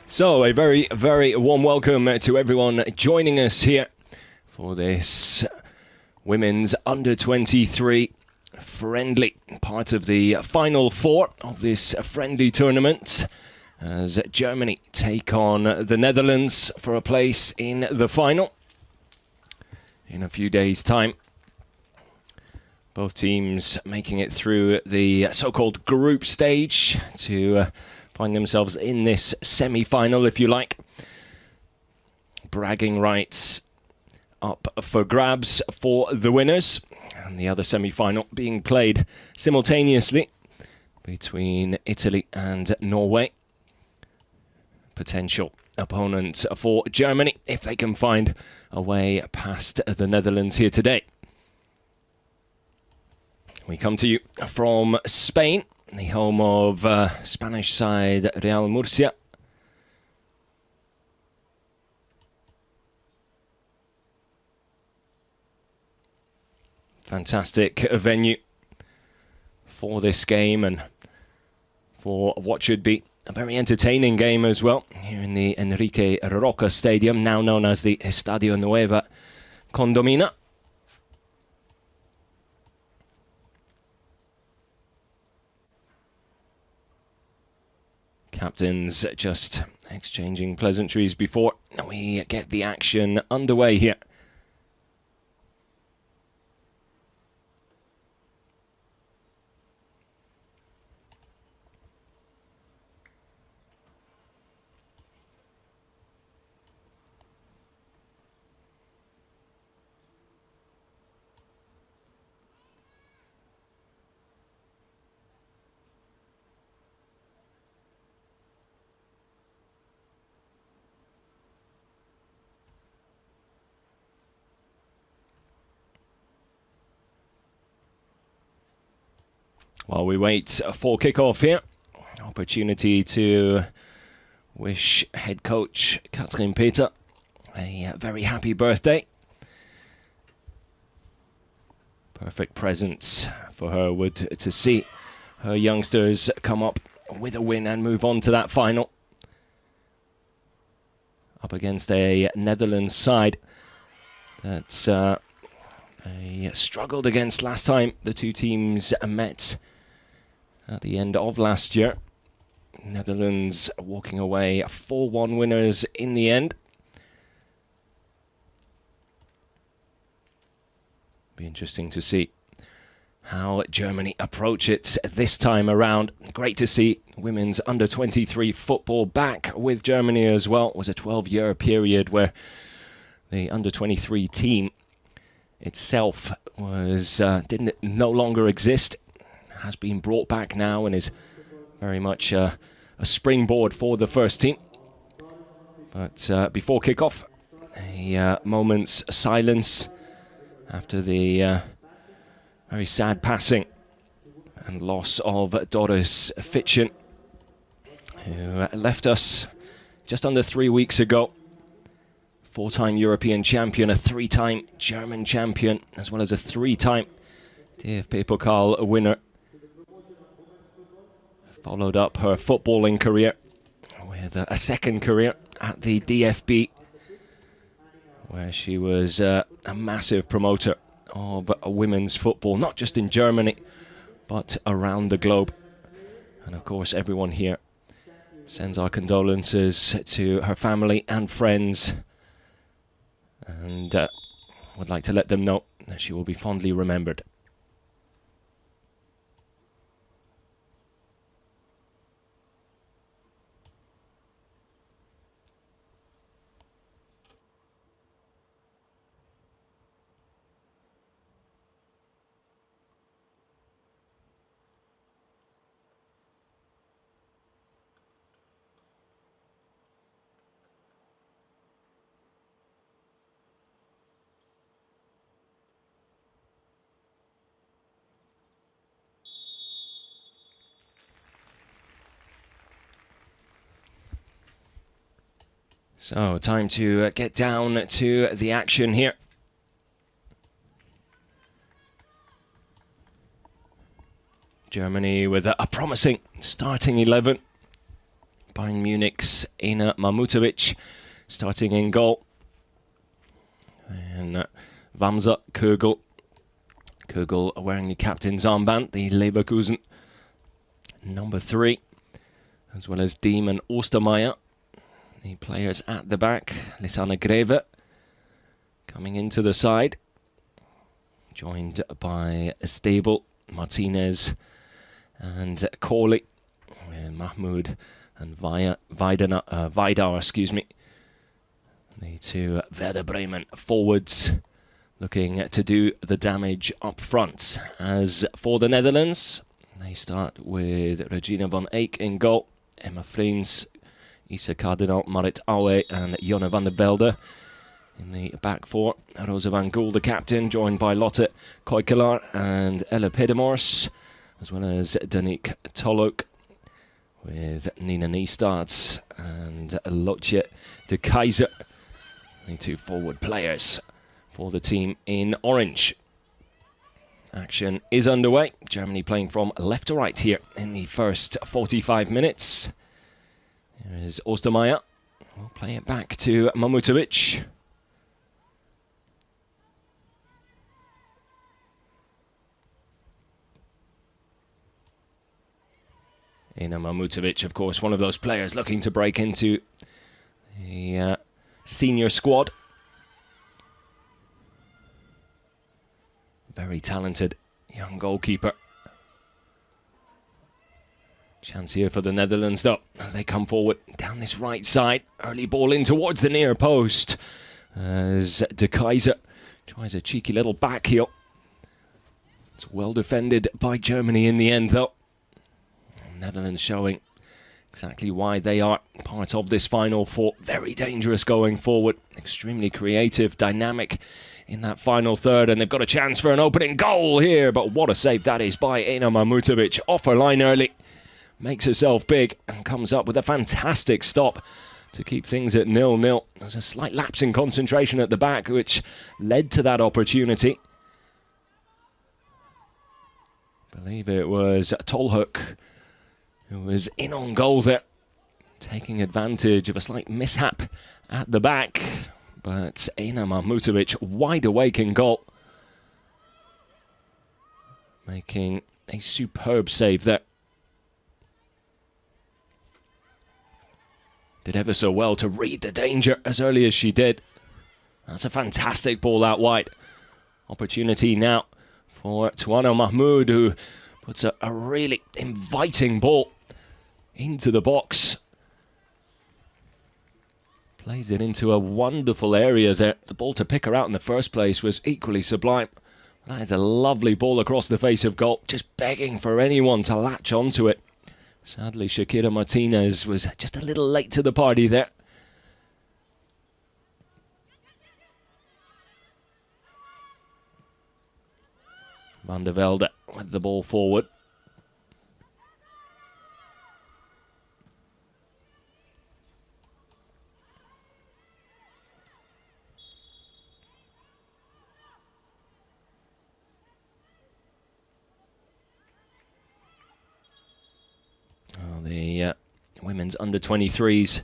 So a very, very warm welcome to everyone joining us here for this women's under-23 friendly, part of the final four of this friendly tournament, as Germany take on the Netherlands for a place in the final in a few days' time. Both teams making it through the so-called group stage to find themselves in this semi-final, if you like. Bragging rights up for grabs for the winners, and the other semi-final being played simultaneously between Italy and Norway. Potential opponents for Germany if they can find a way past the Netherlands here today. We come to you from Spain, the home of Spanish side Real Murcia. Fantastic venue for this game and for what should be a very entertaining game as well, here in the Enrique Roca Stadium, now known as the Estadio Nueva Condomina. Captains just exchanging pleasantries before we get the action underway here. While we wait for kickoff here, opportunity to wish head coach Katrin Peter a very happy birthday. Perfect present for her would to see her youngsters come up with a win and move on to that final. Up against a Netherlands side that's struggled against last time the two teams met at the end of last year. Netherlands walking away 4-1 winners in the end. Be interesting to see how Germany approach it this time around. Great to see women's under-23 football back with Germany as well. It was a 12-year period where the under-23 team itself was didn't no longer exist. Has been brought back now and is very much a springboard for the first team. But before kickoff, a moment's silence after the very sad passing and loss of Doris Fitchen, who left us just under 3 weeks ago. Four-time European champion, a three-time German champion, as well as a three-time DFB Pokal winner. Followed up her footballing career with a second career at the DFB, where she was a massive promoter of women's football, not just in Germany, but around the globe. And of course, everyone here sends our condolences to her family and friends, and would like to let them know that she will be fondly remembered. So, time to get down to the action here. Germany with a promising starting 11. Bayern Munich's Ina Mahmutovic starting in goal. And Vamsa Kögel. Kögel wearing the captain's armband, the Leverkusen number 3, as well as Diem and Ostermeier. The players at the back, Lisanne Greve coming into the side, joined by Stable, Martinez and Corley, with Mahmoud and Vidar, excuse me. The two Werder Bremen forwards looking to do the damage up front. As for the Netherlands, they start with Regina van Eyck in goal, Emma Vriends, Isa Cardinal, Marit Aue and Jonne van der Velde. In the back four, Rosa van Gool, the captain, joined by Lotte Koikelaar and Ella Pedemors, as well as Danique Tolok, with Nina Niestaerts and Lotje de Keizer, the two forward players for the team in orange. Action is underway. Germany playing from left to right here in the first 45 minutes. Here is Ostermeier. We'll play it back to Mahmutovic. Ina Mahmutovic, of course, one of those players looking to break into the senior squad. Very talented young goalkeeper. Chance here for the Netherlands, though, as they come forward down this right side. Early ball in towards the near post, as de Keizer tries a cheeky little back heel. It's well defended by Germany in the end, though. Netherlands showing exactly why they are part of this Final Four. Very dangerous going forward. Extremely creative, dynamic in that final third. And they've got a chance for an opening goal here. But what a save that is by Ina Mahmutovic. Off her line early. Makes herself big and comes up with a fantastic stop to keep things at 0-0. There's a slight lapse in concentration at the back, which led to that opportunity. I believe it was Tolhoek who was in on goal there, taking advantage of a slight mishap at the back. But Ina Mahmutovic wide awake in goal, making a superb save there. Did ever so well to read the danger as early as she did. That's a fantastic ball out wide. Opportunity now for Tuano Mahmoud, who puts a really inviting ball into the box. Plays it into a wonderful area there. The ball to pick her out in the first place was equally sublime. That is a lovely ball across the face of goal, just begging for anyone to latch onto it. Sadly, Shakira Martinez was just a little late to the party there. Van der Velde with the ball forward. The women's under-23s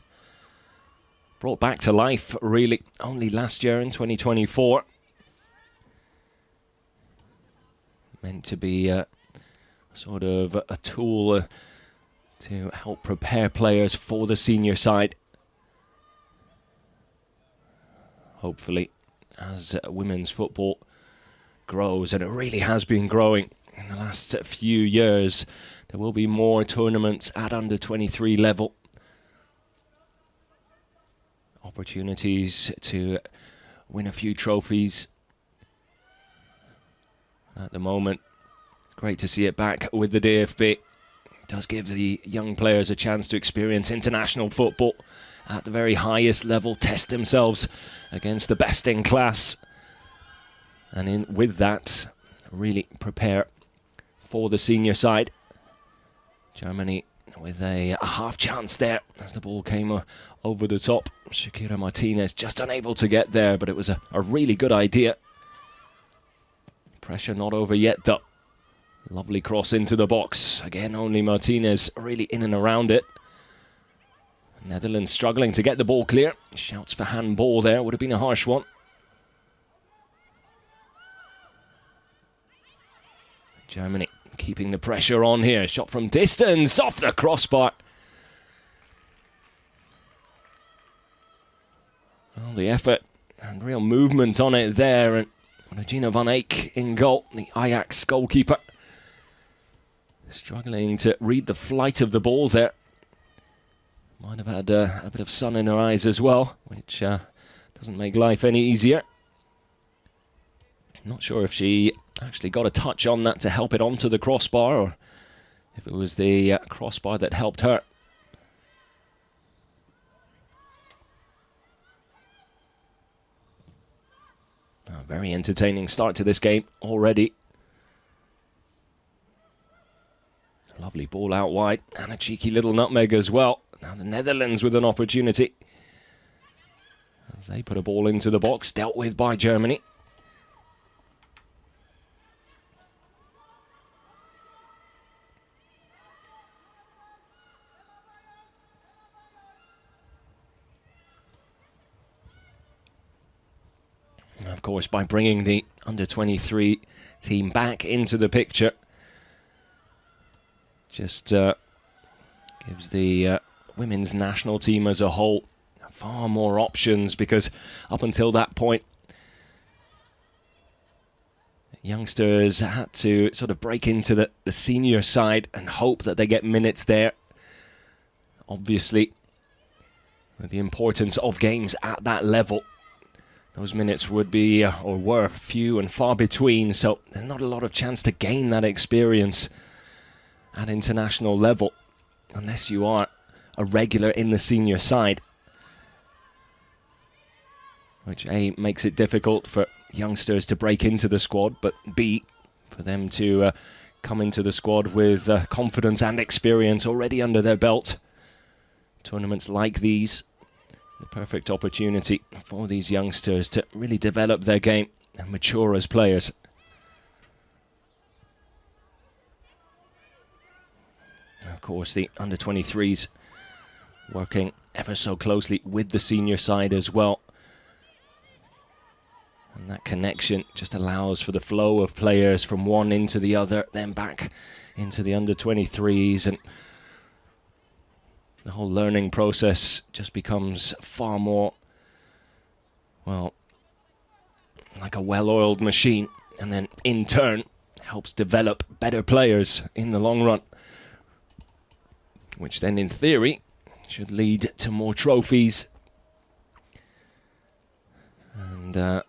brought back to life, really, only last year in 2024. Meant to be sort of a tool to help prepare players for the senior side. Hopefully, as women's football grows, and it really has been growing in the last few years, there will be more tournaments at under-23 level. Opportunities to win a few trophies. At the moment, it's great to see it back with the DFB. It does give the young players a chance to experience international football at the very highest level, test themselves against the best in class, and with that, really prepare for the senior side. Germany with a half chance there as the ball came over the top. Shakira Martinez just unable to get there, but it was a really good idea. Pressure not over yet, though. Lovely cross into the box. Again, only Martinez really in and around it. Netherlands struggling to get the ball clear. Shouts for handball there, would have been a harsh one. Germany keeping the pressure on here. Shot from distance, off the crossbar. Well, the effort and real movement on it there. And Regina van Eyck in goal, the Ajax goalkeeper. Struggling to read the flight of the ball there. Might have had a bit of sun in her eyes as well, which doesn't make life any easier. Not sure if she actually got a touch on that to help it onto the crossbar, or if it was the crossbar that helped her. A very entertaining start to this game already. Lovely ball out wide, and a cheeky little nutmeg as well. Now the Netherlands with an opportunity. As they put a ball into the box, dealt with by Germany. Of course, by bringing the under-23 team back into the picture, just gives the women's national team as a whole far more options, because up until that point, youngsters had to sort of break into the senior side and hope that they get minutes there. Obviously, with the importance of games at that level, those minutes would be, or were, few and far between, so there's not a lot of chance to gain that experience at international level, unless you are a regular in the senior side. Which A, makes it difficult for youngsters to break into the squad, but B, for them to come into the squad with confidence and experience already under their belt. Tournaments like these, the perfect opportunity for these youngsters to really develop their game and mature as players. Of course, the under-23s working ever so closely with the senior side as well. And that connection just allows for the flow of players from one into the other, then back into the under-23s, and the whole learning process just becomes far more, well, like a well-oiled machine, and then in turn helps develop better players in the long run, which then in theory should lead to more trophies and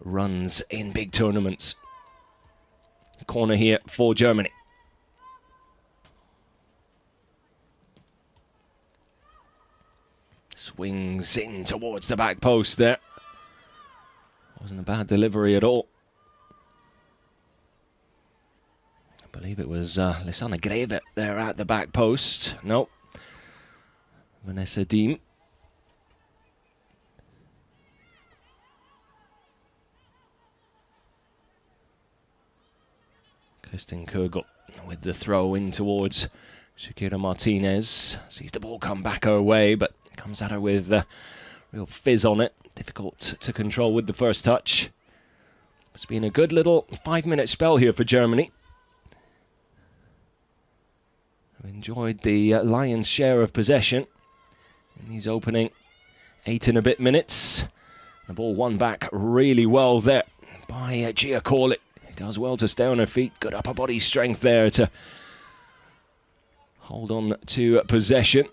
runs in big tournaments. Corner here for Germany. Swings in towards the back post there. Wasn't a bad delivery at all. I believe it was Lisanne Greve there at the back post. Nope. Vanessa Diem. Kristin Kogel with the throw in towards Shakira Martinez. Sees the ball come back her way, but comes at her with real fizz on it. Difficult to control with the first touch. It's been a good little 5-minute spell here for Germany. I've enjoyed the Lions' share of possession in these opening 8 and a bit minutes. The ball won back really well there by Gia Corlett. Does well to stay on her feet. Good upper body strength there to hold on to possession.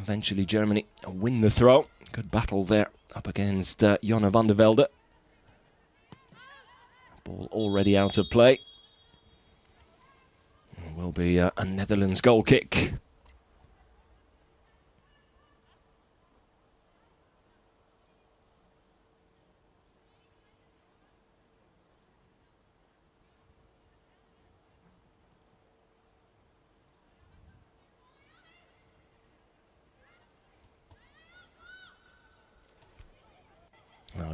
Eventually Germany win the throw. Good battle there up against Jonna van der Velde. Ball already out of play. It will be a Netherlands goal kick.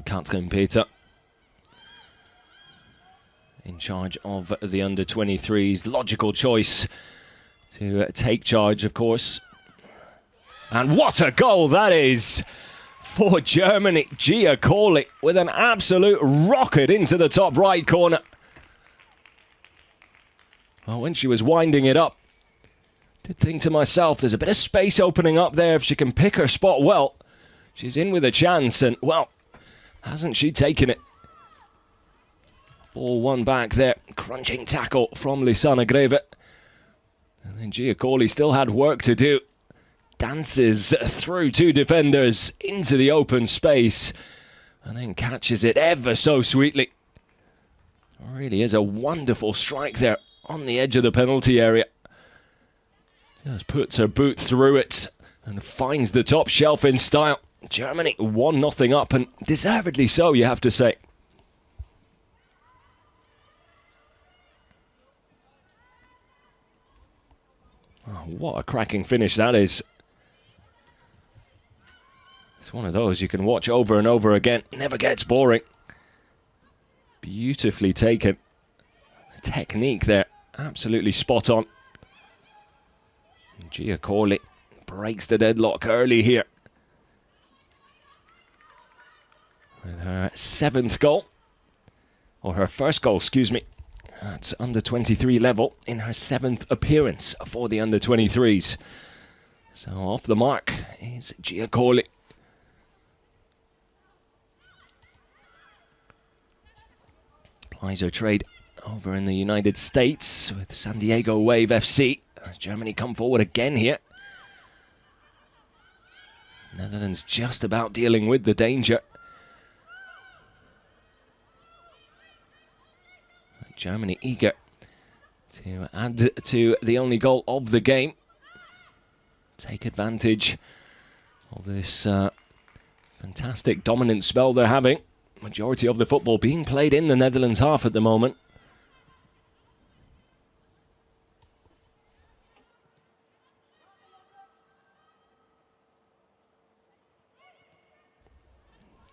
Katrin Peter in charge of the under-23s. Logical choice to take charge, of course, And what a goal that is for Germany. Giacolli with an absolute rocket into the top right corner. Well, when she was winding it up, I did think to myself, there's a bit of space opening up there. If she can pick her spot well, she's in with a chance. And, well, hasn't she taken it? Ball one back there. Crunching tackle from Lisanna Greve. And then Giacolli still had work to do. Dances through two defenders into the open space. And then catches it ever so sweetly. Really is a wonderful strike there on the edge of the penalty area. Just puts her boot through it and finds the top shelf in style. Germany 1-0 up, and deservedly so, you have to say. Oh, what a cracking finish that is. It's one of those you can watch over and over again. Never gets boring. Beautifully taken. Technique there, absolutely spot on. Giacolli breaks the deadlock early here. With her seventh goal. Or her first goal, excuse me. That's under 23 level in her seventh appearance for the under 23s. So off the mark is Giacolli. Applies her trade over in the United States with San Diego Wave FC. As Germany come forward again here. Netherlands just about dealing with the danger. Germany eager to add to the only goal of the game. Take advantage of this fantastic dominant spell they're having. Majority of the football being played in the Netherlands half at the moment.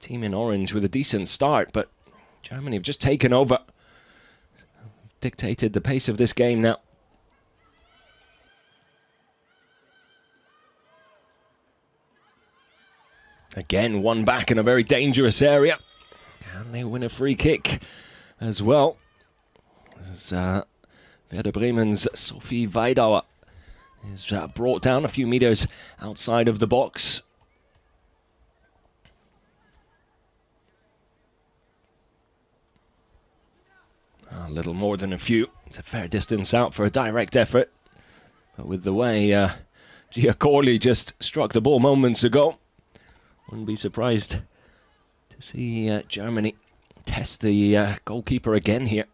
Team in orange with a decent start, but Germany have just taken over. Dictated the pace of this game now. Again, one back in a very dangerous area. Can they win a free kick as well? As Werder Bremen's Sophie Weidauer is brought down a few meters outside of the box. A little more than a few. It's a fair distance out for a direct effort. But with the way Giacolli just struck the ball moments ago, wouldn't be surprised to see Germany test the goalkeeper again here.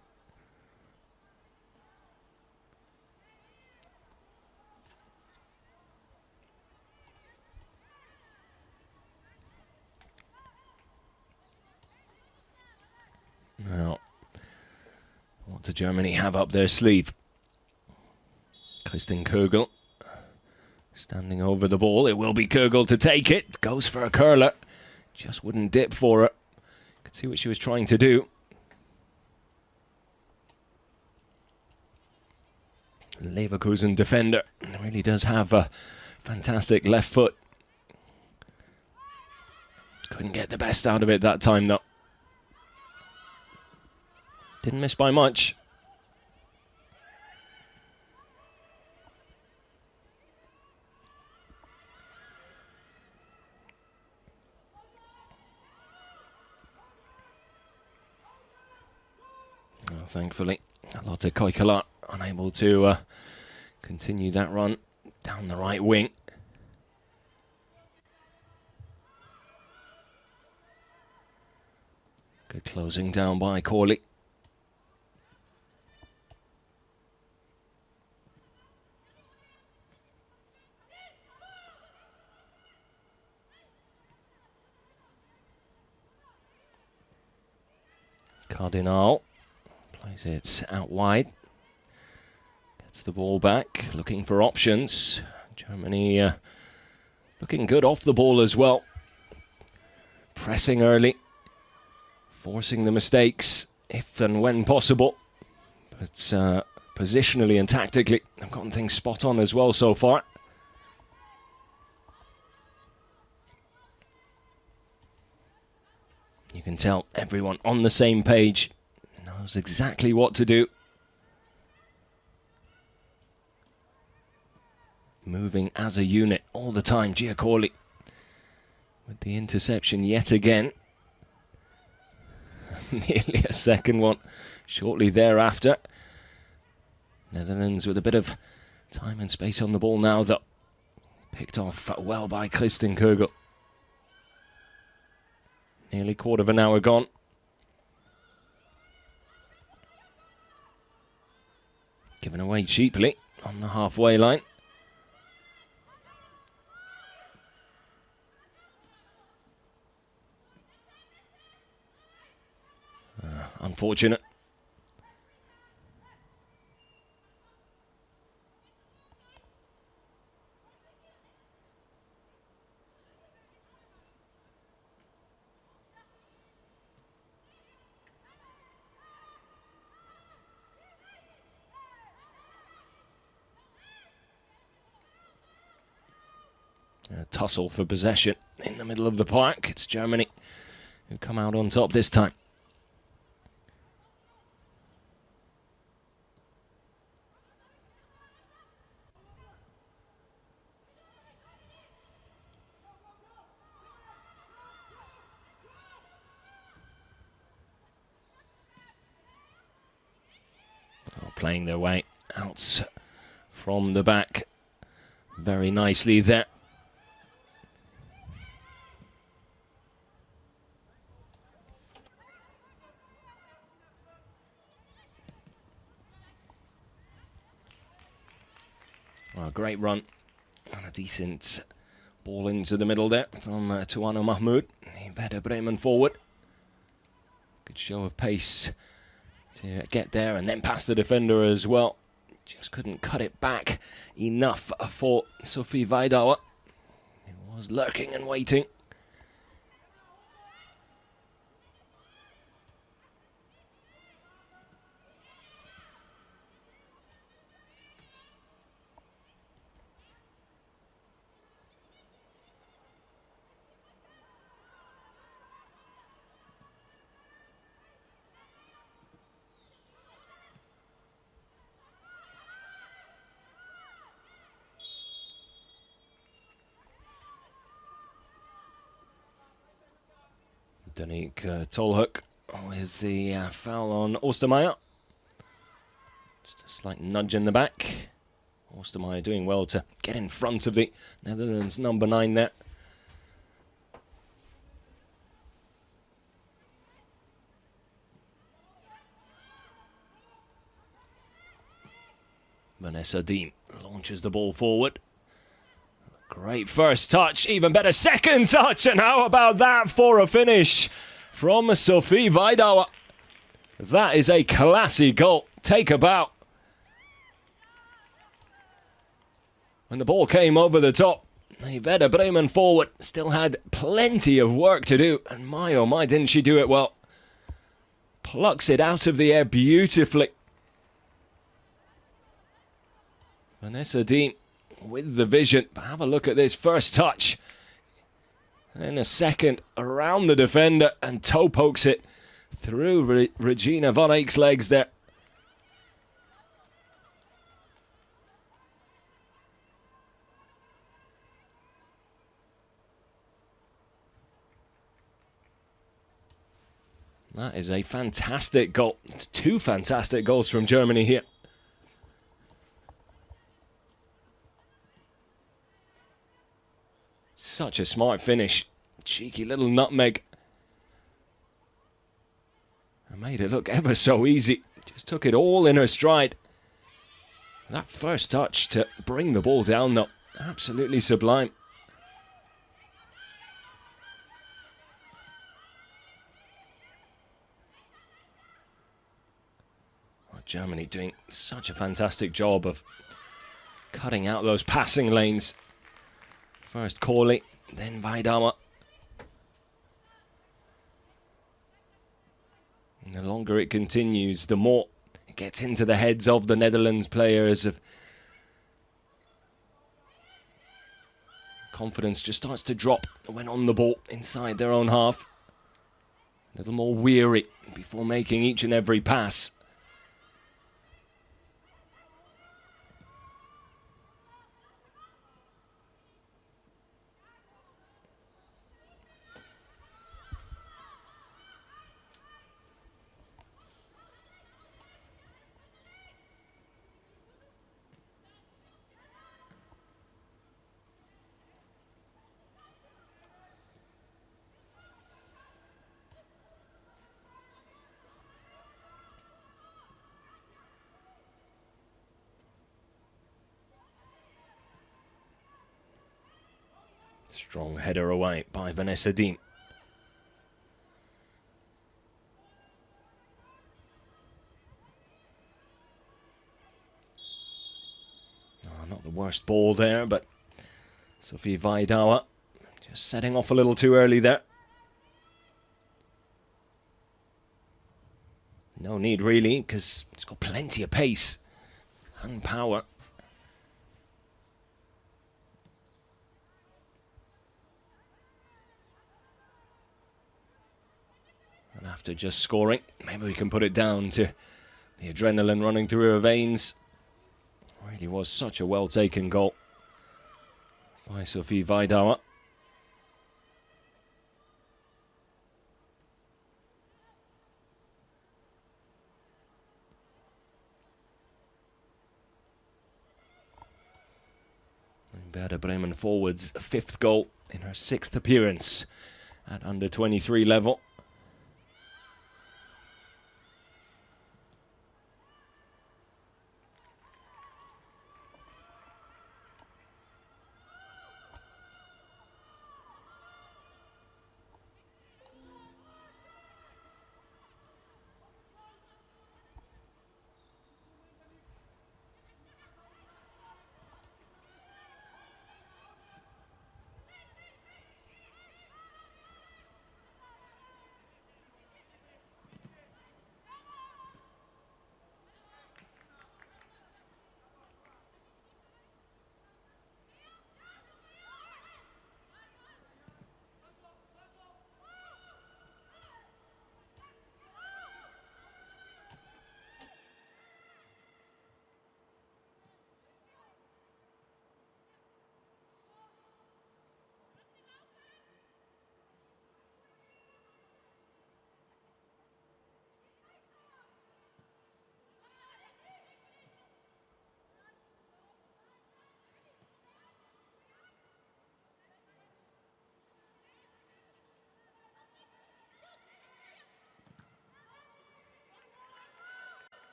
Now, what do Germany have up their sleeve? Kristin Kogel standing over the ball. It will be Kogel to take it. Goes for a curler. Just wouldn't dip for her. Could see what she was trying to do. Leverkusen defender really does have a fantastic left foot. Couldn't get the best out of it that time though. Didn't miss by much. Well, thankfully, Lotte Koikelar unable to continue that run down the right wing. Good closing down by Corley. Cardinal plays it out wide. Gets the ball back, looking for options. Germany looking good off the ball as well. Pressing early. Forcing the mistakes if and when possible. But positionally and tactically, they've gotten things spot on as well so far. tell everyone on the same page. Knows exactly what to do. Moving as a unit all the time. Giacorli with the interception yet again. Nearly a second one shortly thereafter. Netherlands with a bit of time and space on the ball now, though. Picked off well by Kristen Kugel. Nearly quarter of an hour gone. Given away cheaply on the halfway line. Unfortunate. A tussle for possession in the middle of the park. It's Germany who come out on top this time. Playing their way out from the back very nicely there. Well, a great run and a decent ball into the middle there from Tuano Mahmoud. Werder Bremen forward. Good show of pace to get there and then past the defender as well. Just couldn't cut it back enough for Sophie Weidauer. It was lurking and waiting. Danique Tolhoek with the foul on Ostermeier. Just a slight nudge in the back. Ostermeier doing well to get in front of the Netherlands number 9 there. Vanessa Diem launches the ball forward. Great first touch, even better second touch, and how about that for a finish from Sophie Weidauer? That is a classy goal. Take a bow. When the ball came over the top, the Werder Bremen forward still had plenty of work to do, and my oh my, didn't she do it well. Plucks it out of the air beautifully. Vanessa Diem with the vision, but have a look at this first touch. And then a second around the defender and toe pokes it through Regina von Eyck's legs there. That is a fantastic goal. 2 fantastic goals from Germany here. Such a smart finish. Cheeky little nutmeg. And made it look ever so easy. Just took it all in her stride. That first touch to bring the ball down though. Absolutely sublime. Well, Germany doing such a fantastic job of cutting out those passing lanes. First Corley, then Weidauer. And the longer it continues, the more it gets into the heads of the Netherlands players. Confidence just starts to drop when on the ball inside their own half. A little more weary before making each and every pass. Strong header away by Vanessa Dean. Oh, not the worst ball there, but Sophie Vaidauer just setting off a little too early there. No need really, because she's got plenty of pace and power. And after just scoring, maybe we can put it down to the adrenaline running through her veins. Really was such a well-taken goal by Sophie Vaidauer. Werder Bremen forwards' 5th goal in her 6th appearance at under-23 level.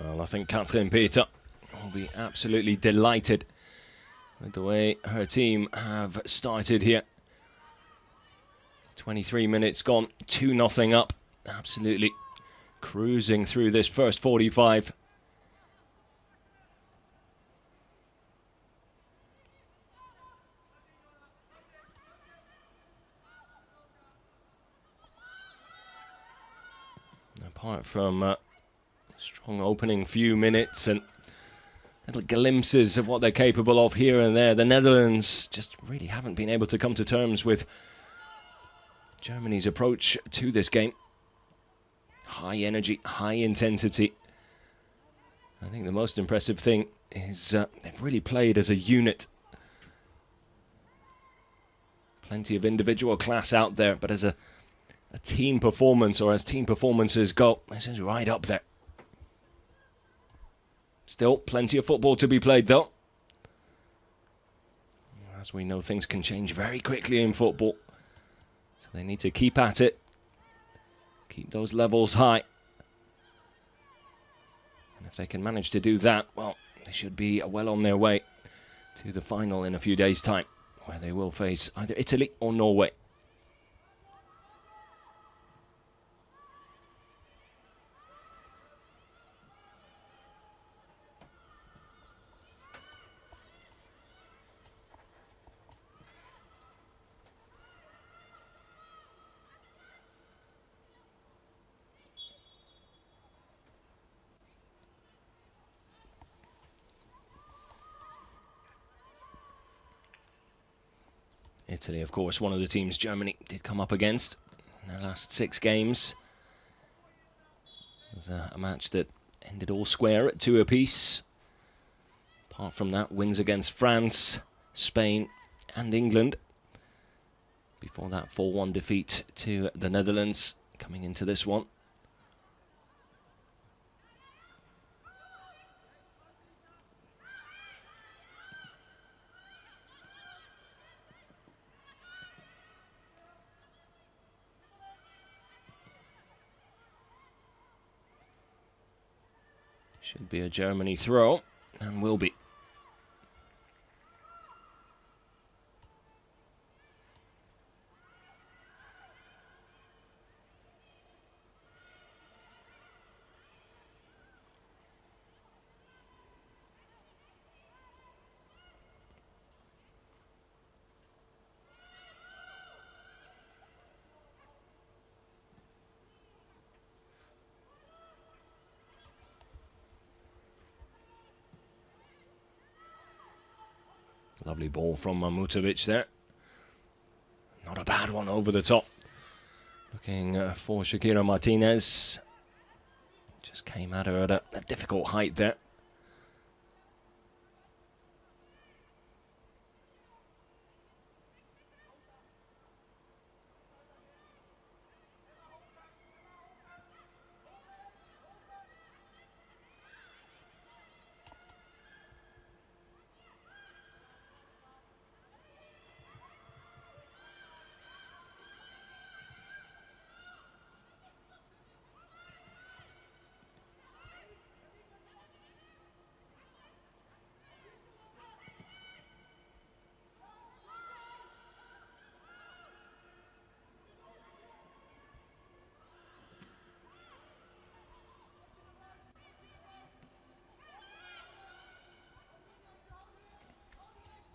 Well, I think Katrin Peter will be absolutely delighted with the way her team have started here. 23 minutes gone, 2-0 up. Absolutely cruising through this first 45. Apart from strong opening few minutes and little glimpses of what they're capable of here and there, the Netherlands just really haven't been able to come to terms with Germany's approach to this game. High energy, high intensity. I think the most impressive thing is they've really played as a unit. Plenty of individual class out there, but as a team performance, or as team performances go, this is right up there. Still plenty of football to be played though. As we know, things can change very quickly in football. So they need to keep at it. Keep those levels high. And if they can manage to do that, well, they should be well on their way to the final in a few days' time, where they will face either Italy or Norway. Italy, of course, one of the teams Germany did come up against in their last 6 games. It was a match that ended all square at 2 apiece. Apart from that, wins against France, Spain and England. Before that 4-1 defeat to the Netherlands coming into this one. Should be a Germany throw, and will be. Lovely ball from Mamutovic there. Not a bad one over the top. Looking for Shakira Martinez. Just came at her at a difficult height there.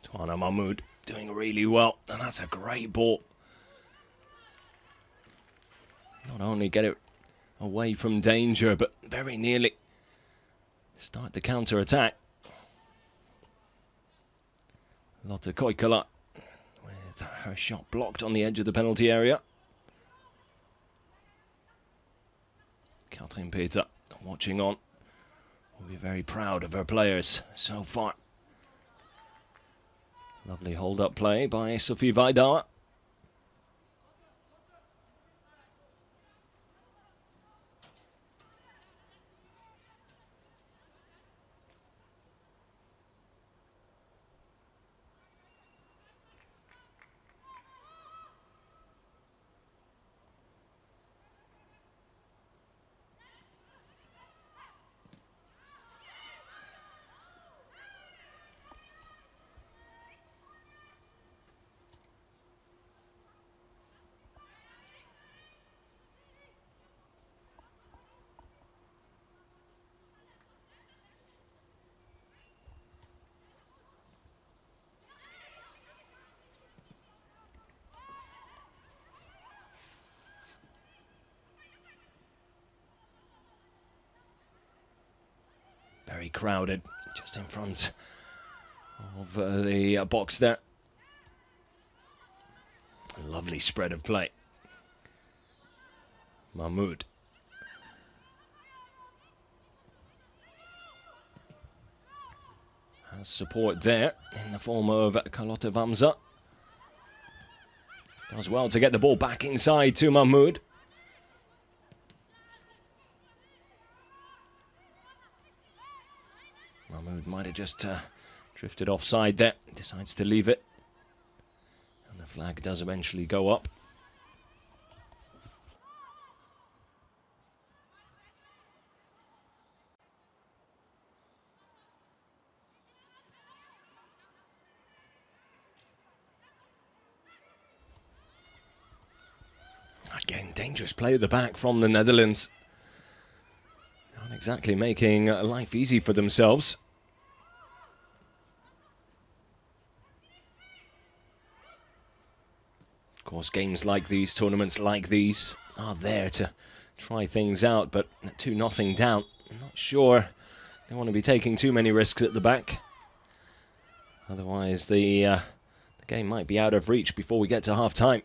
Tuana Mahmoud doing really well, and that's a great ball. Not only get it away from danger, but very nearly start the counter-attack. Lotte Koikala with her shot blocked on the edge of the penalty area. Katrin Peter watching on. Will be very proud of her players so far. Lovely hold-up play by Sophie Vaidauer. Very crowded, just in front of the box there. A lovely spread of play. Mahmoud. Has support there in the form of Carlotta Vamsa. Does well to get the ball back inside to Mahmoud. Mahmoud might have just drifted offside there. Decides to leave it. And the flag does eventually go up. Again, dangerous play at the back from the Netherlands. Not exactly making life easy for themselves. Of course, games like these, tournaments like these, are there to try things out, but 2-0 down. I'm not sure they want to be taking too many risks at the back. Otherwise, the The game might be out of reach before we get to half-time.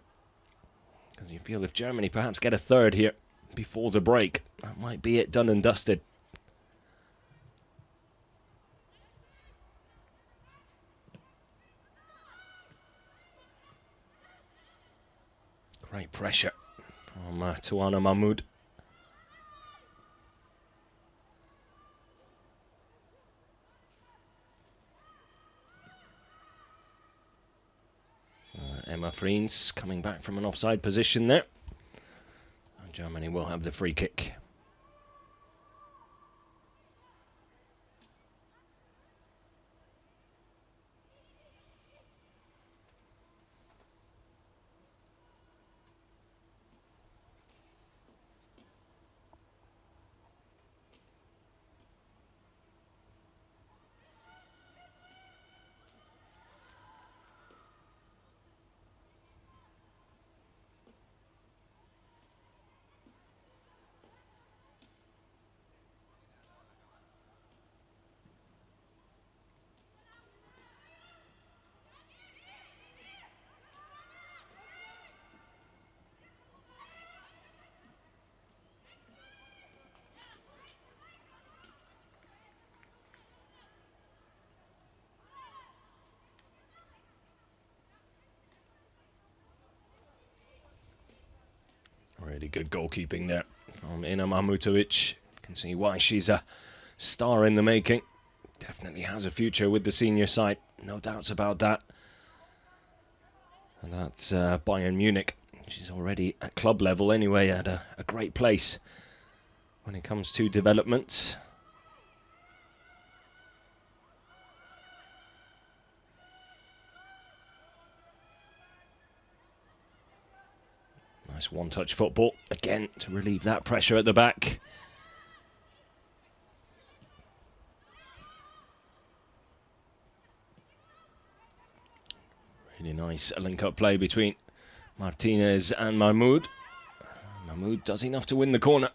Because you feel if Germany perhaps get a third here before the break, that might be it, done and dusted. Great pressure from Tuana Mahmoud. Emma Friens coming back from an offside position there. And Germany will have the free kick. Really good goalkeeping there from Ina Mahmutovic. You can see why she's a star in the making. Definitely has a future with the senior side, no doubts about that. And that's Bayern Munich. She's already at club level anyway, at a great place when it comes to development. Nice one-touch football, again, to relieve that pressure at the back. Really nice link-up play between Martinez and Mahmoud. Mahmoud does enough to win the corner.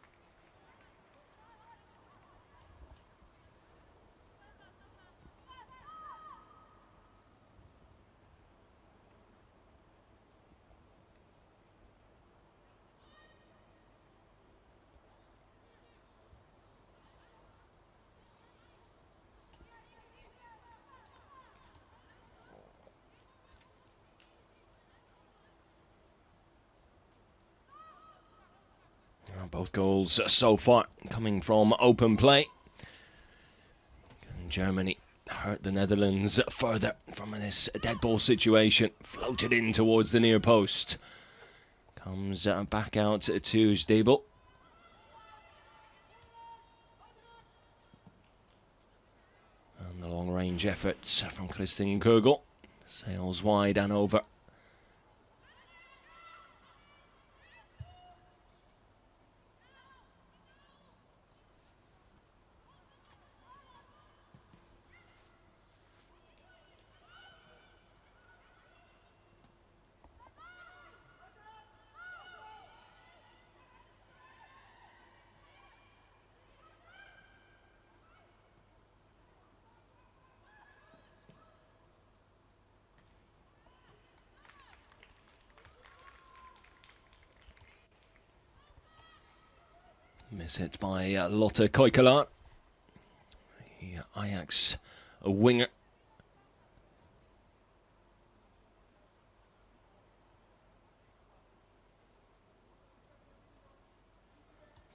Both goals so far coming from open play. And Germany hurt the Netherlands further from this dead ball situation. Floated in towards the near post. Comes back out to Stebel. And the long range efforts from Kristin Kogel. Sails wide and over. Miss hit by Lotte Koikelar, the Ajax winger.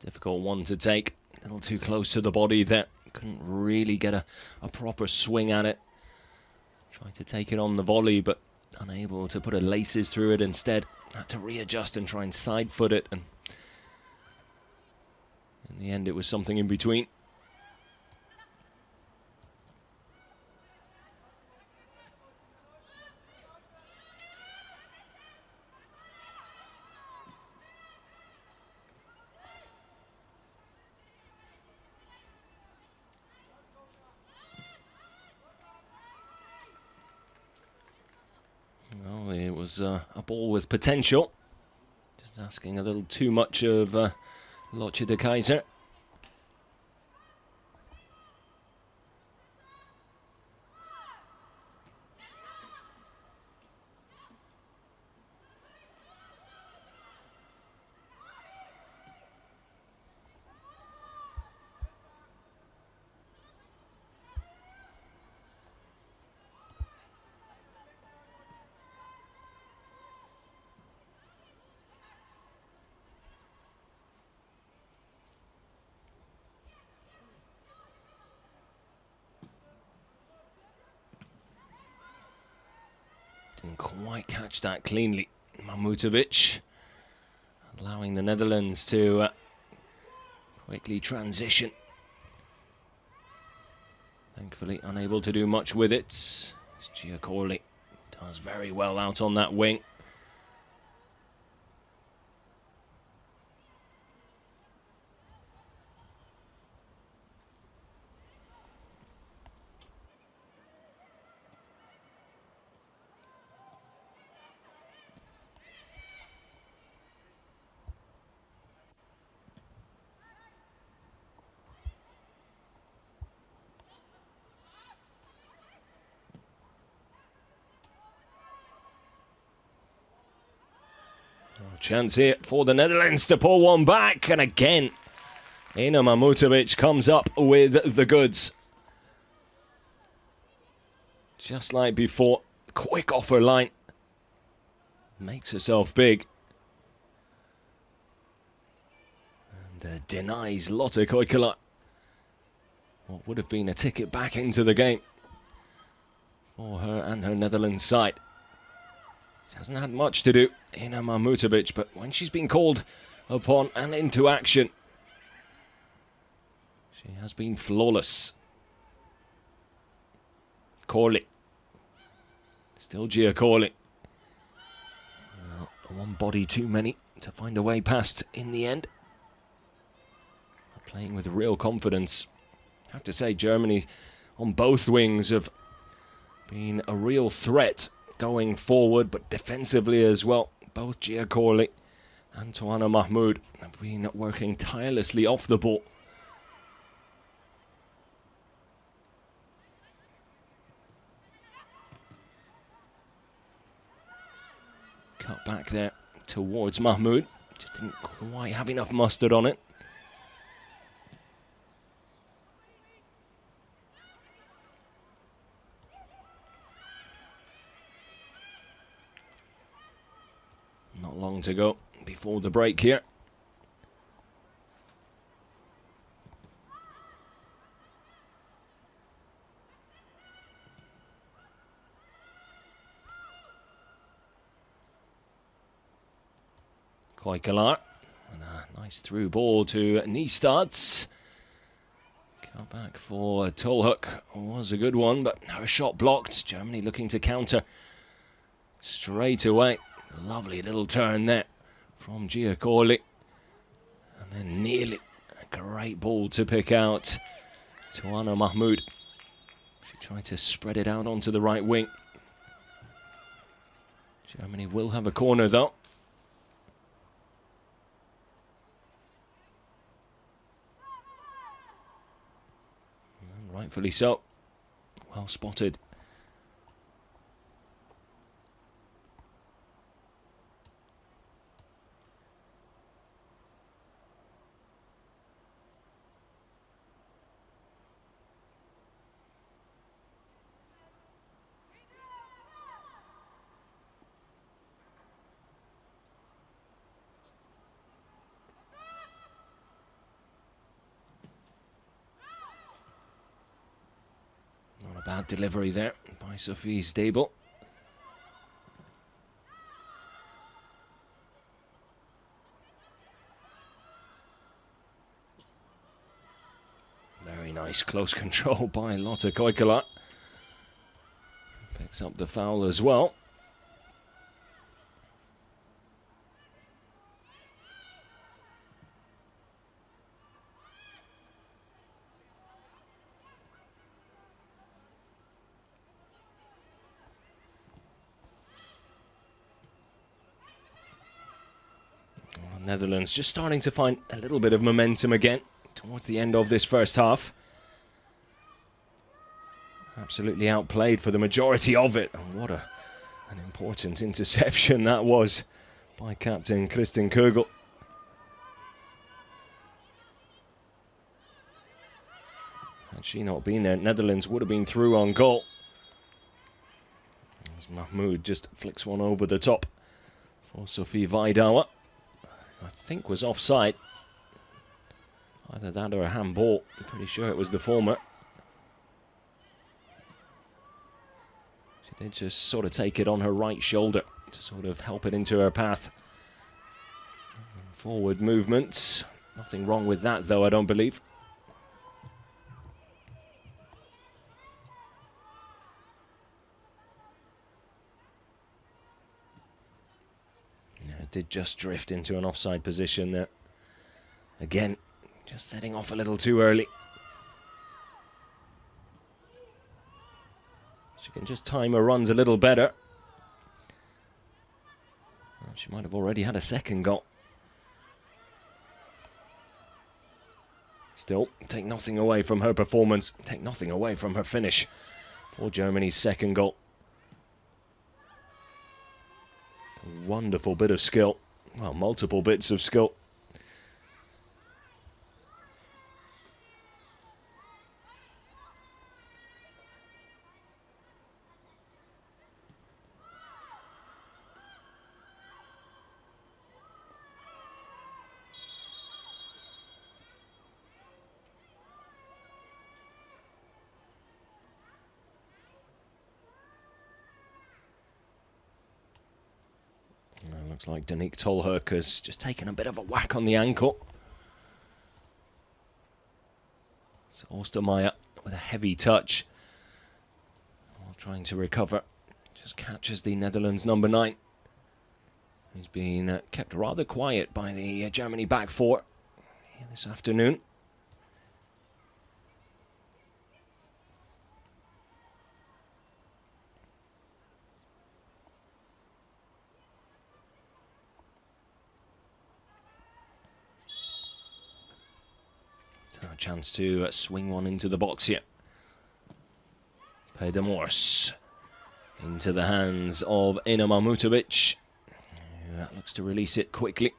Difficult one to take, a little too close to the body there. Couldn't really get a proper swing at it. Tried to take it on the volley, but unable to put her laces through it instead. Had to readjust and try and side foot it, and in the end, it was something in between. Well, it was a ball with potential. Just asking a little too much of Lotte de Keyser. Didn't quite catch that cleanly. Mahmutovic allowing the Netherlands to quickly transition. Thankfully unable to do much with it. Giacorli does very well out on that wing. Chance here for the Netherlands to pull one back, and again, Ina Mahmutovic comes up with the goods. Just like before, quick off her line. Makes herself big. And denies Lotte Koikala what would have been a ticket back into the game for her and her Netherlands side. She hasn't had much to do, Ina Mahmutovic, but when she's been called upon and into action, she has been flawless. Corley. Still Giacorli. Well, one body too many to find a way past in the end. Playing with real confidence. I have to say, Germany on both wings have been a real threat going forward, but defensively as well. Both Giacorli and Toana Mahmoud have been working tirelessly off the ball. Cut back there towards Mahmoud. Just didn't quite have enough mustard on it. Not long to go before the break here. Koikala. And a nice through ball to Niestads. Cut back for Tolhoek. Was a good one, but her shot blocked. Germany looking to counter straight away. Lovely little turn there from Giacorli. And then nearly a great ball to pick out Toana Mahmoud. She tried to spread it out onto the right wing. Germany will have a corner though. And rightfully so. Well spotted. Not a bad delivery there by Sophie Stable. Very nice close control by Lotte Koikala. Picks up the foul as well. Netherlands just starting to find a little bit of momentum again towards the end of this first half. Absolutely outplayed for the majority of it. And what an important interception that was by captain Kristin Kugel. Had she not been there, Netherlands would have been through on goal. As Mahmoud just flicks one over the top for Sophie Weidauer. I think was offside. Either that or a handball. I'm pretty sure it was the former. She Did just sort of take it on her right shoulder to sort of help it into her path. Forward movement. Nothing wrong with that, though, I don't believe. Yeah, it did just drift into an offside position there. Again, just setting off a little too early. She can just time her runs a little better. Well, she might have already had a second goal. Still, take nothing away from her performance, take nothing away from her finish for Germany's second goal. A wonderful bit of skill. Well, multiple bits of skill. Looks like Danique Tolherk has just taken a bit of a whack on the ankle. So Ostermeier with a heavy touch while trying to recover. Just catches the Netherlands number 9. He's been kept rather quiet by the Germany back four here this afternoon. A chance to swing one into the box here. Pedemors into the hands of Ina Mahmutovic. That looks to release it quickly.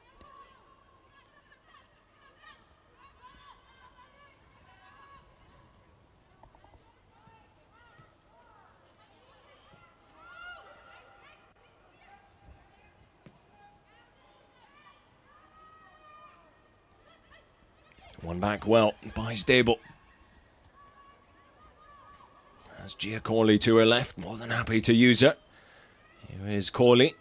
One back well by Stable. As Gia Corley to her left, more than happy to use her. Here is Corley.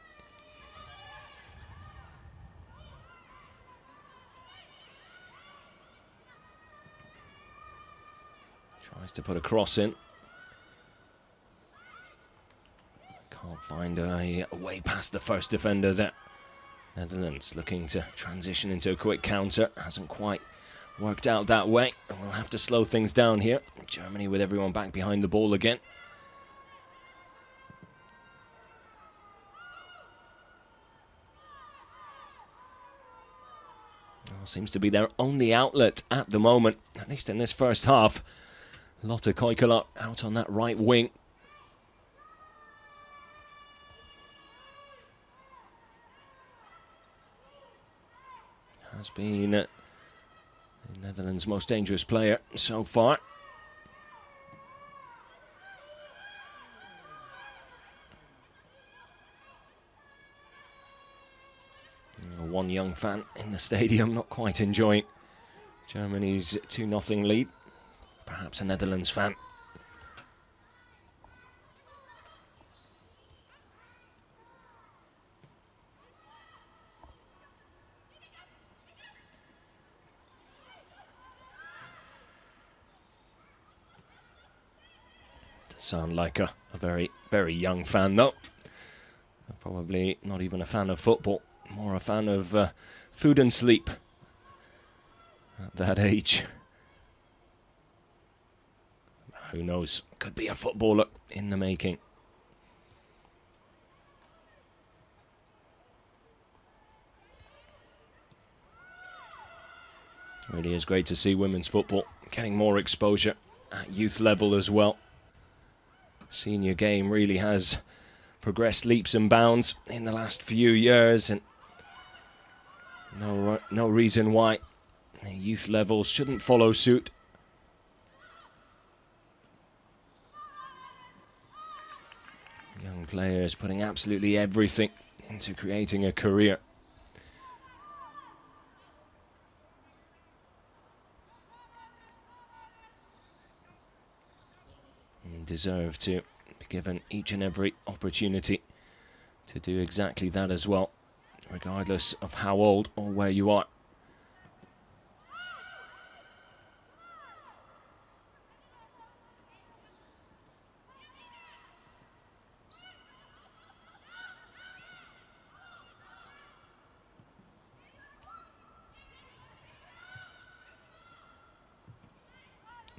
Tries to put a cross in. Can't find a way past the first defender there. Netherlands looking to transition into a quick counter. Hasn't quite worked out that way, and we'll have to slow things down here. Germany with everyone back behind the ball again. Well, seems to be their only outlet at the moment, at least in this first half. Lotte Koikala out on that right wing. Has been the Netherlands' most dangerous player so far. One young fan in the stadium not quite enjoying Germany's 2-0 lead. Perhaps a Netherlands fan. Sound like a very, very young fan, though. Probably not even a fan of football, more a fan of food and sleep at that age. Who knows? Could be a footballer in the making. Really is great to see women's football getting more exposure at youth level as well. Senior game really has progressed leaps and bounds in the last few years, and no reason why the youth levels shouldn't follow suit. Young players putting absolutely everything into creating a career. And deserve to given each and every opportunity to do exactly that as well, regardless of how old or where you are.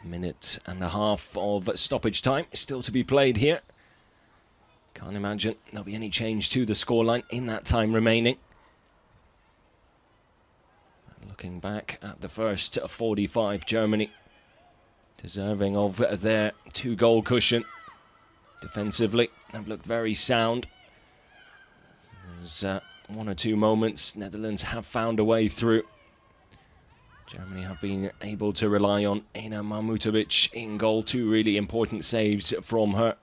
Minute and a half of stoppage time still to be played here. Can't imagine there'll be any change to the scoreline in that time remaining. Looking back at the first 45, Germany deserving of their 2-goal cushion. Defensively, they've looked very sound. There's one or two moments Netherlands have found a way through. Germany have been able to rely on Ena Mahmutovic in goal. 2 really important saves from her.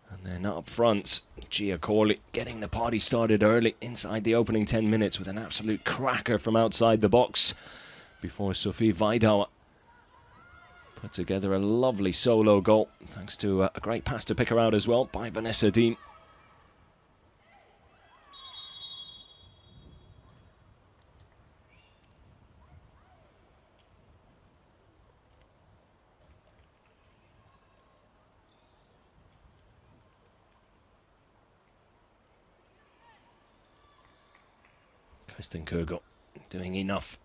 And then up front, Gia Corley getting the party started early inside the opening 10 minutes with an absolute cracker from outside the box before Sophie Weidauer put together a lovely solo goal thanks to a great pass to pick her out as well by Vanessa Dean. Kristen Kugel doing enough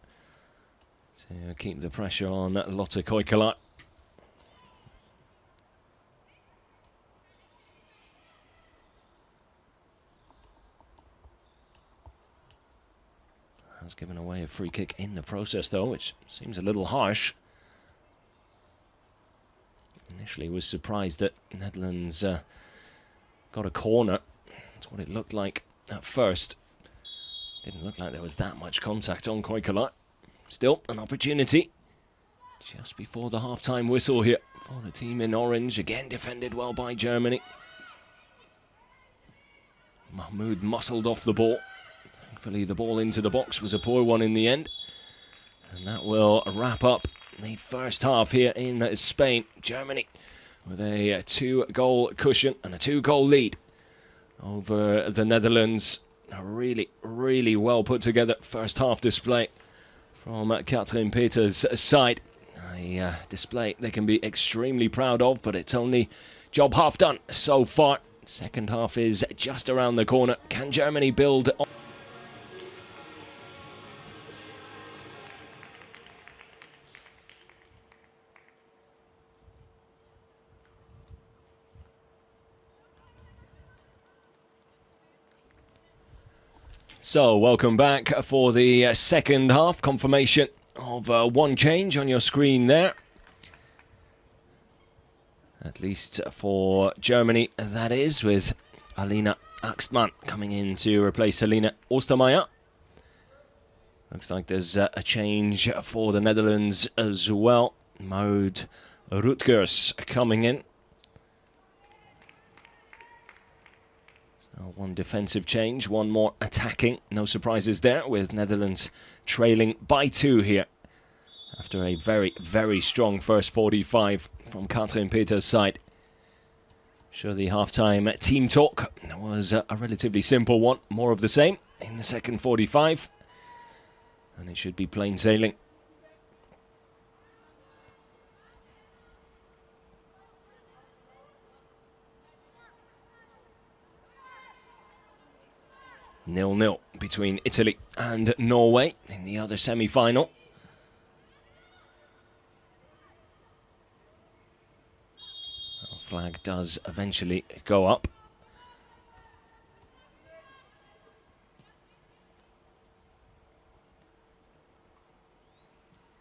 to keep the pressure on Lotte Koikala. Has given away a free kick in the process though, which seems a little harsh. Initially was surprised that Netherlands got a corner. That's what it looked like at first. Didn't look like there was that much contact on Koikala. Still an opportunity just before the half-time whistle here for the team in orange. Again defended well by Germany. Mahmoud muscled off the ball. Thankfully the ball into the box was a poor one in the end. And that will wrap up the first half here in Spain. Germany with a 2-goal cushion and a 2-goal lead over the Netherlands. A really, really well put together first half display from Katrien Peters' side. A display they can be extremely proud of, but it's only job half done so far. Second half is just around the corner. Can Germany build on? So, welcome back for the second half. Confirmation of one change on your screen there. At least for Germany, that is, with Alina Axtman coming in to replace Alina Ostermeier. Looks like there's a change for the Netherlands as well. Maud Rutgers coming in. One defensive change, one more attacking. No surprises there, with Netherlands trailing by 2 here after a very, very strong first 45 from Katrien Peters' side. Sure, the half-time team talk was a relatively simple one. More of the same in the second 45. And it should be plain sailing. Nil-nil between Italy and Norway in the other semi-final. Our flag does eventually go up.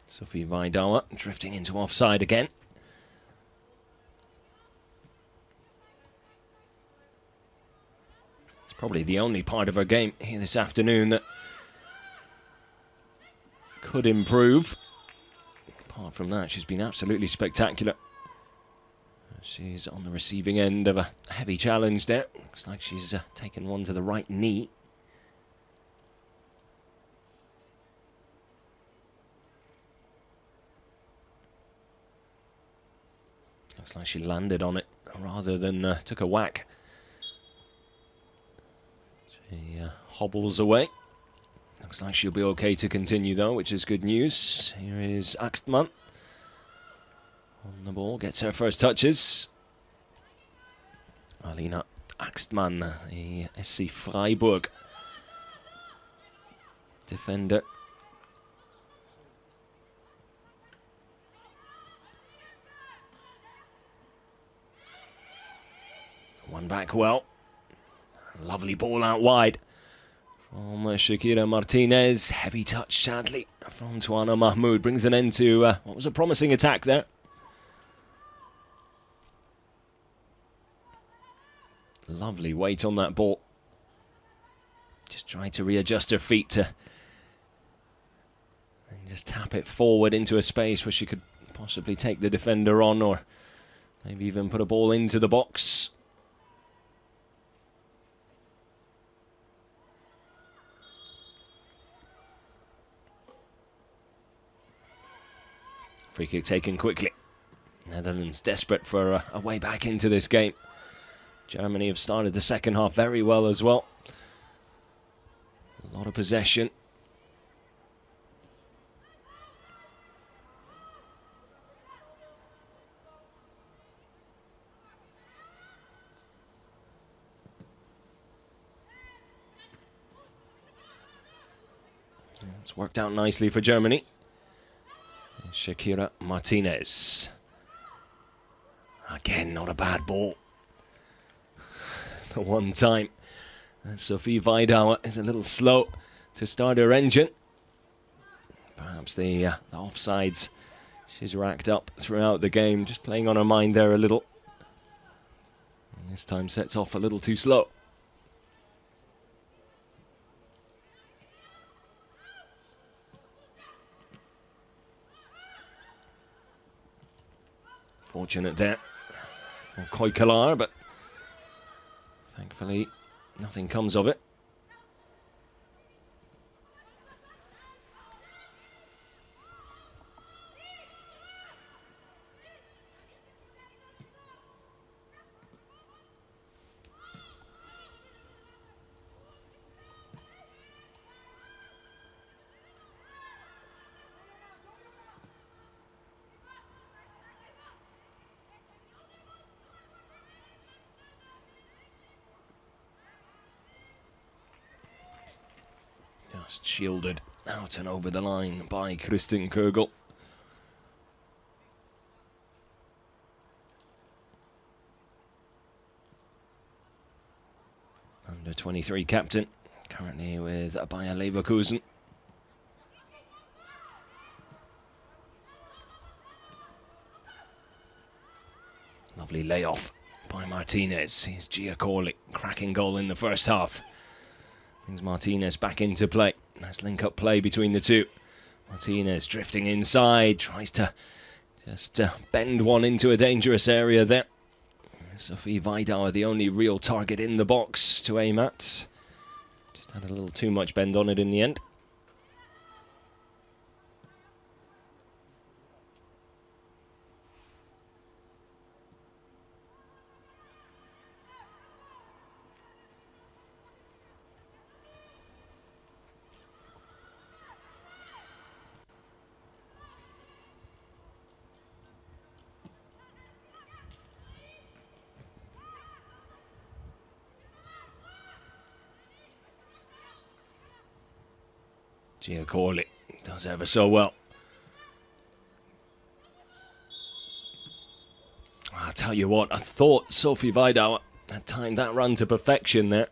Sophie Weidauer drifting into offside again. Probably the only part of her game here this afternoon that could improve. Apart from that, she's been absolutely spectacular. She's on the receiving end of a heavy challenge there. Looks like she's taken one to the right knee. Looks like she landed on it rather than took a whack. She hobbles away. Looks like she'll be okay to continue though, which is good news. Here is Axtman on the ball, gets her first touches. Alina Axtman, the SC Freiburg defender. One back well. Lovely ball out wide from Shakira Martinez. Heavy touch, sadly, from Tuana Mahmoud. Brings an end to what was a promising attack there. Lovely weight on that ball. Just trying to readjust her feet to and just tap it forward into a space where she could possibly take the defender on, or maybe even put a ball into the box. Free kick taken quickly. Netherlands desperate for a way back into this game. Germany have started the second half very well as well. A lot of possession. It's worked out nicely for Germany. Shakira Martinez. Again, not a bad ball. The one time Sophie Weidauer is a little slow to start her engine. Perhaps the offsides she's racked up throughout the game, just playing on her mind there a little. And this time sets off a little too slow. Fortunate there for Koikelar, but thankfully nothing comes of it. Just shielded out and over the line by Kristin Kogel. Under 23 captain, currently with Bayer Leverkusen. Lovely layoff by Martinez. Here's Giacorli, cracking goal in the first half. Brings Martinez back into play. Nice link-up play between the two. Martinez drifting inside, tries to just bend one into a dangerous area there. Sophie Weidauer, the only real target in the box to aim at. Just had a little too much bend on it in the end. Giacorli does ever so well. I'll tell you what, I thought Sophie Weidauer had timed that run to perfection there.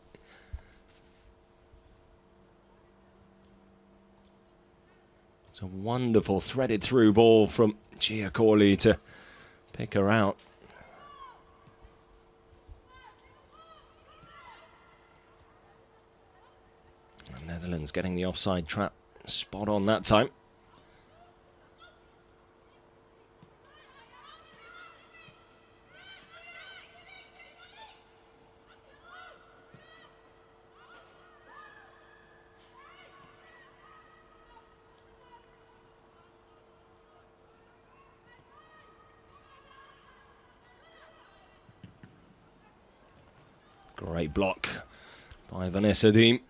It's a wonderful threaded through ball from Giacorli to pick her out. The Netherlands getting the offside trap spot on that time. Great block by Vanessa Deem.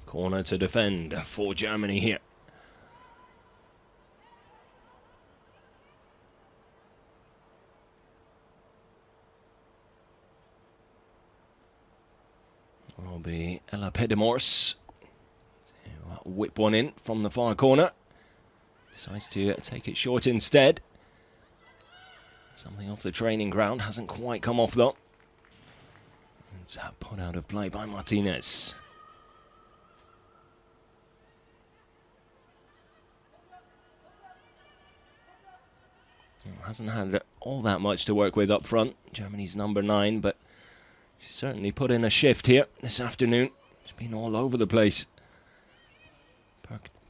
Corner to defend for Germany here. Will be Ella Pedimors. Whip one in from the far corner. Decides to take it short instead. Something off the training ground. Hasn't quite come off though. It's put out of play by Martinez. Hasn't had all that much to work with up front. Germany's number 9, but she certainly put in a shift here this afternoon. She's been all over the place.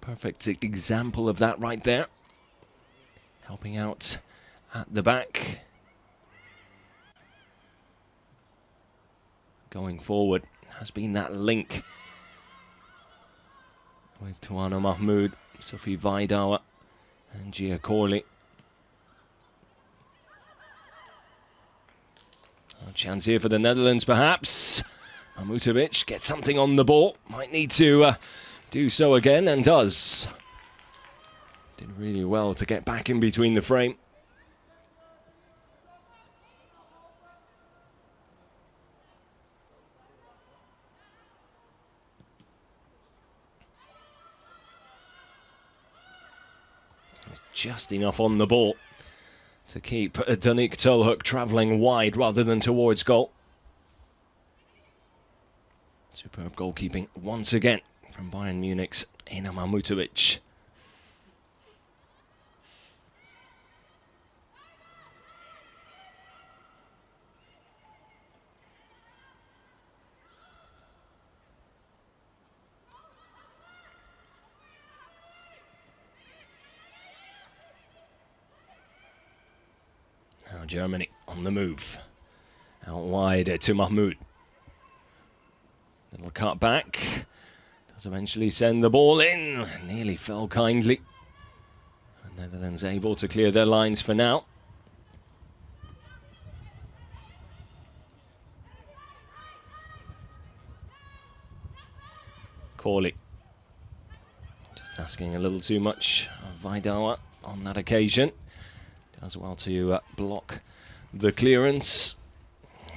Perfect example of that right there. Helping out at the back. Going forward has been that link with Tuana Mahmoud, Sophie Vaidauer and Gia Corley. A chance here for the Netherlands perhaps. Mahmutovic gets something on the ball. Might need to do so again, and does. Did really well to get back in between the frame. Just enough on the ball to keep Danique Tolhoek travelling wide rather than towards goal. Superb goalkeeping once again from Bayern Munich's Ena Mahmutovic. Now Germany on the move. Out wide to Mahmoud. Little cut back. Does eventually send the ball in. Nearly fell kindly. The Netherlands able to clear their lines for now. Corley. Just asking a little too much of Vaidauer on that occasion. Does well to block the clearance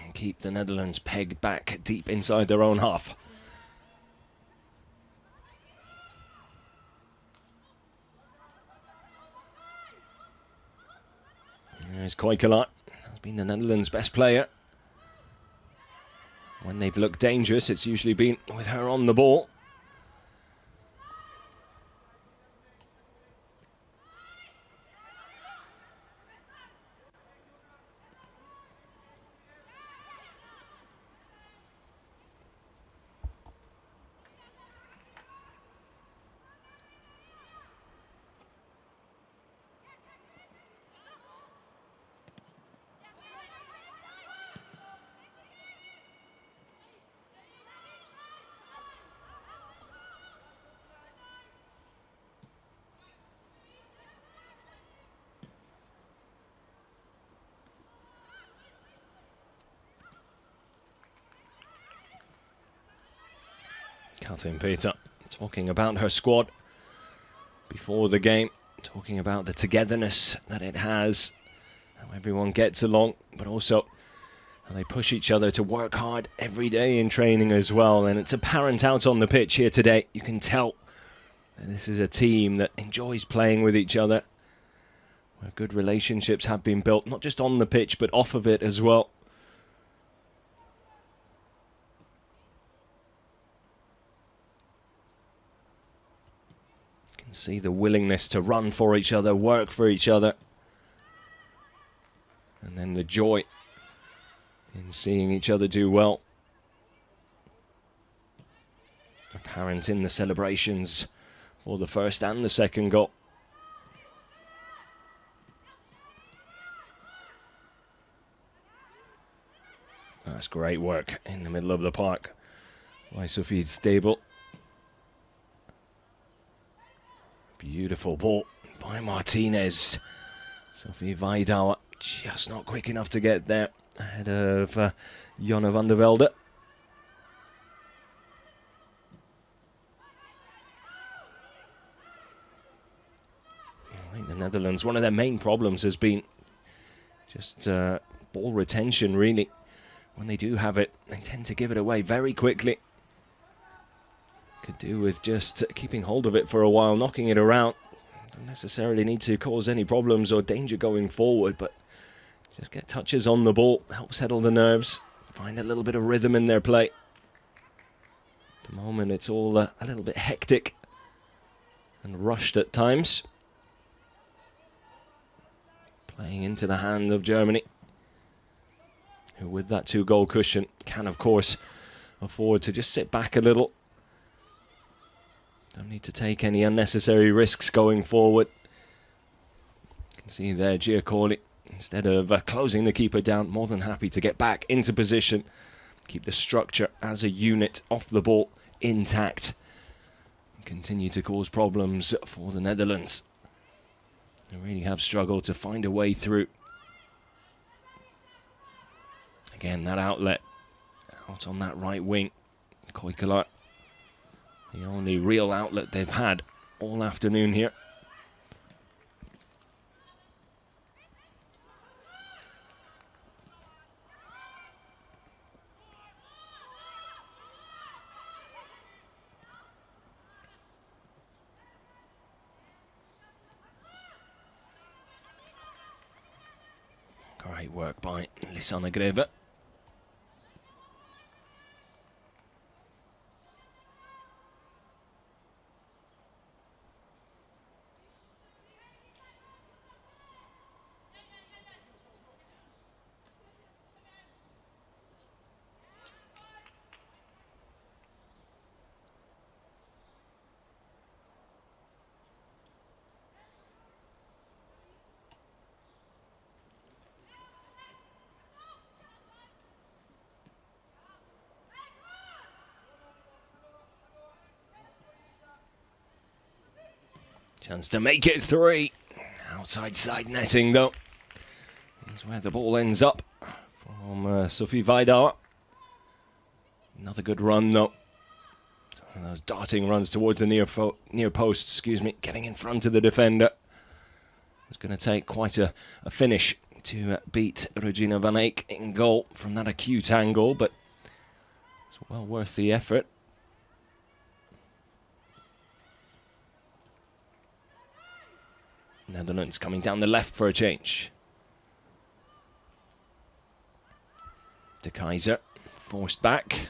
and keep the Netherlands pegged back deep inside their own half. There's Koikala. Has been the Netherlands' best player. When they've looked dangerous, it's usually been with her on the ball. Katin Peter talking about her squad before the game, talking about the togetherness that it has, how everyone gets along, but also how they push each other to work hard every day in training as well. And it's apparent out on the pitch here today. You can tell that this is a team that enjoys playing with each other, where good relationships have been built, not just on the pitch, but off of it as well. See the willingness to run for each other, work for each other. And then the joy in seeing each other do well. Apparent in the celebrations for the first and the second goal. That's great work in the middle of the park by Sophie Stable. Beautiful. Beautiful ball by Martinez. Sophie Weidauer just not quick enough to get there ahead of Jonne van der Velde. I think the Netherlands, one of their main problems has been just ball retention, really. When they do have it, they tend to give it away very quickly. Could do with just keeping hold of it for a while, knocking it around. Don't necessarily need to cause any problems or danger going forward, but just get touches on the ball, help settle the nerves, find a little bit of rhythm in their play. At the moment, it's all a little bit hectic and rushed at times. Playing into the hand of Germany, who with that 2-goal cushion can, of course, afford to just sit back a little. Don't need to take any unnecessary risks going forward. You can see there Giacomo, instead of closing the keeper down, more than happy to get back into position, keep the structure as a unit off the ball intact, and continue to cause problems for the Netherlands. They really have struggled to find a way through. Again, that outlet out on that right wing. Koikala, the only real outlet they've had all afternoon here. Great work by Lisanne Greve. Chance to make it 3. Outside side netting, though. Here's where the ball ends up from Sophie Weidauer. Another good run, though. One of those darting runs towards the near post, excuse me, getting in front of the defender. It's going to take quite a finish to beat Regina van Eyck in goal from that acute angle, but it's well worth the effort. Netherlands coming down the left for a change. De Keizer forced back.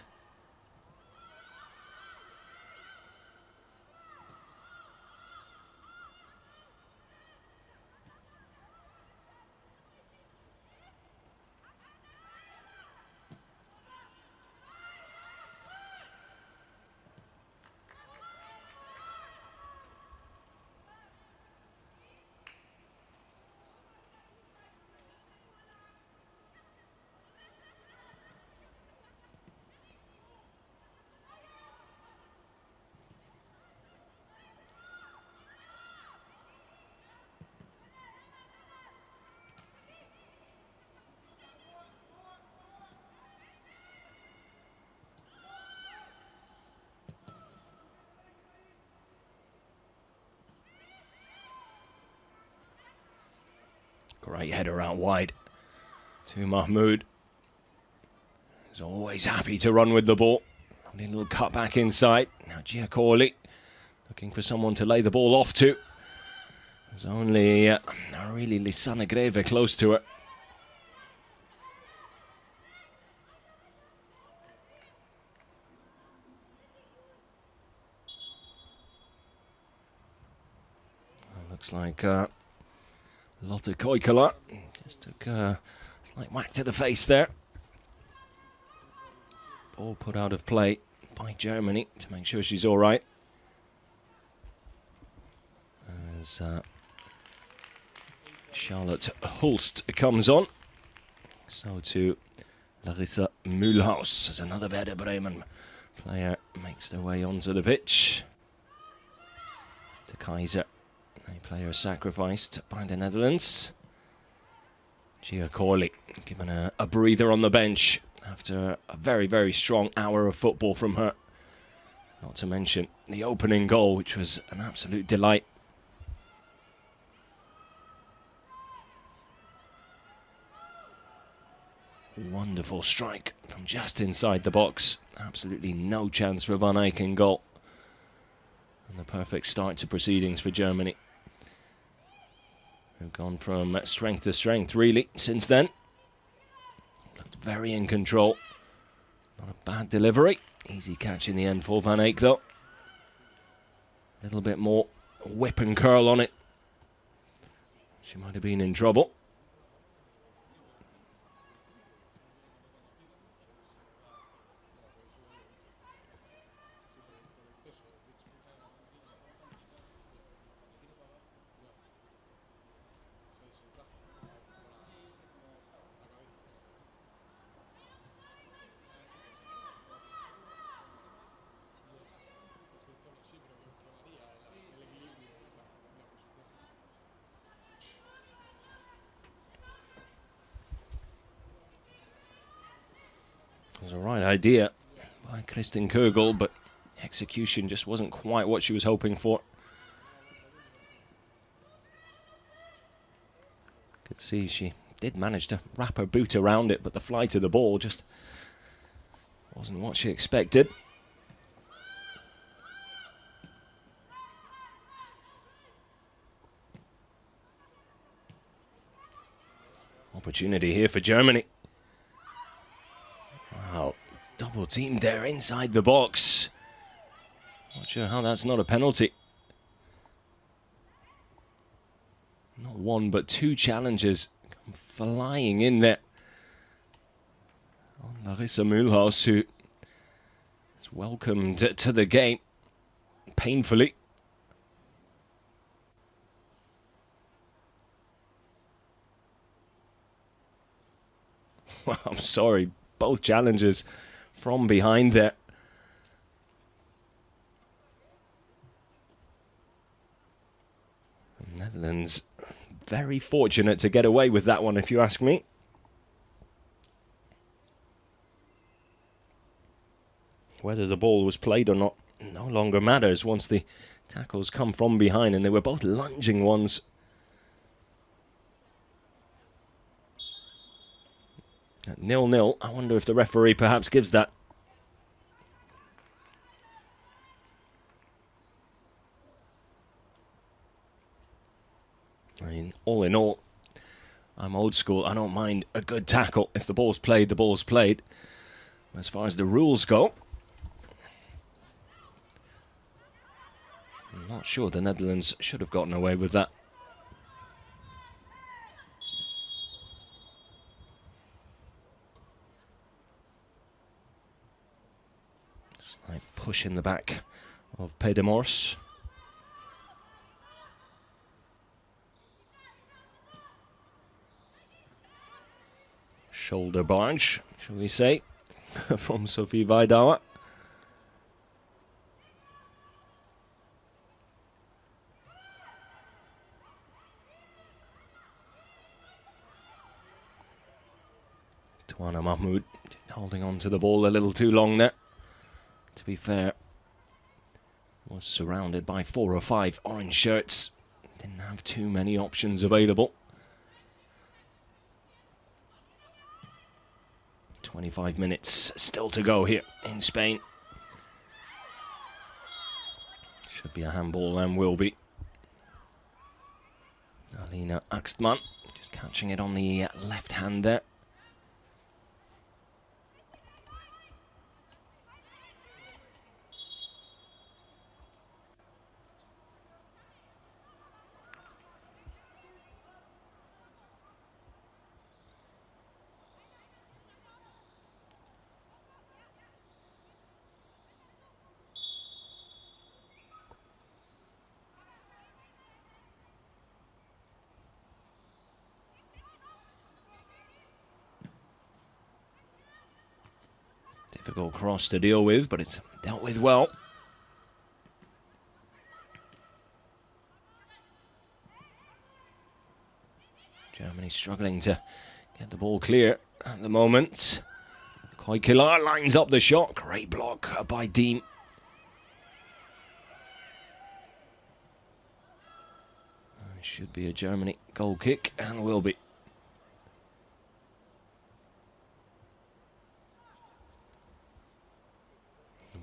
Great header out wide to Mahmoud. He's always happy to run with the ball. Lovely little cut back inside. Now Giacomo looking for someone to lay the ball off to. There's only really Lisanne Greve close to her. Looks like Lotte Koikala just took a slight whack to the face there. Ball put out of play by Germany to make sure she's all right. As Charlotte Hulst comes on. So too Larissa Mühlhaus as another Werder Bremen player makes their way onto the pitch. De Keizer A player sacrificed by the Netherlands. Gia Corley given a breather on the bench after a very, very strong hour of football from her. Not to mention the opening goal, which was an absolute delight. Wonderful strike from just inside the box. Absolutely no chance for Van Eyck in goal. And the perfect start to proceedings for Germany, who've gone from strength to strength, really, since then. Looked very in control. Not a bad delivery. Easy catch in the end for Van Eyck, though. A little bit more whip and curl on it. She might have been in trouble. It was a right idea by Kristen Kugel, but execution just wasn't quite what she was hoping for. Could see she did manage to wrap her boot around it, but the flight of the ball just wasn't what she expected. Opportunity here for Germany. Wow, double teamed there inside the box. Not sure how that's not a penalty. Not one, but two challenges come flying in there on Larissa Mühlhaus, who is welcomed to the game painfully. Well, I'm sorry, both challenges from behind there. The Netherlands very fortunate to get away with that one, if you ask me. Whether the ball was played or not no longer matters once the tackles come from behind, and they were both lunging ones. At 0-0, I wonder if the referee perhaps gives that. I mean, all in all, I'm old school. I don't mind a good tackle. If the ball's played, the ball's played. As far as the rules go, I'm not sure the Netherlands should have gotten away with that. Slight push in the back of Pedemors. Shoulder barge, shall we say, from Sophie Weidauer. Tawana Mahmoud holding on to the ball a little too long there. To be fair, was surrounded by 4 or 5 orange shirts. Didn't have too many options available. 25 minutes still to go here in Spain. Should be a handball and will be. Alina Axtman just catching it on the left hand there. Difficult cross to deal with, but it's dealt with well. Germany struggling to get the ball clear at the moment. Koikila lines up the shot. Great block by Dean. Should be a Germany goal kick, and will be.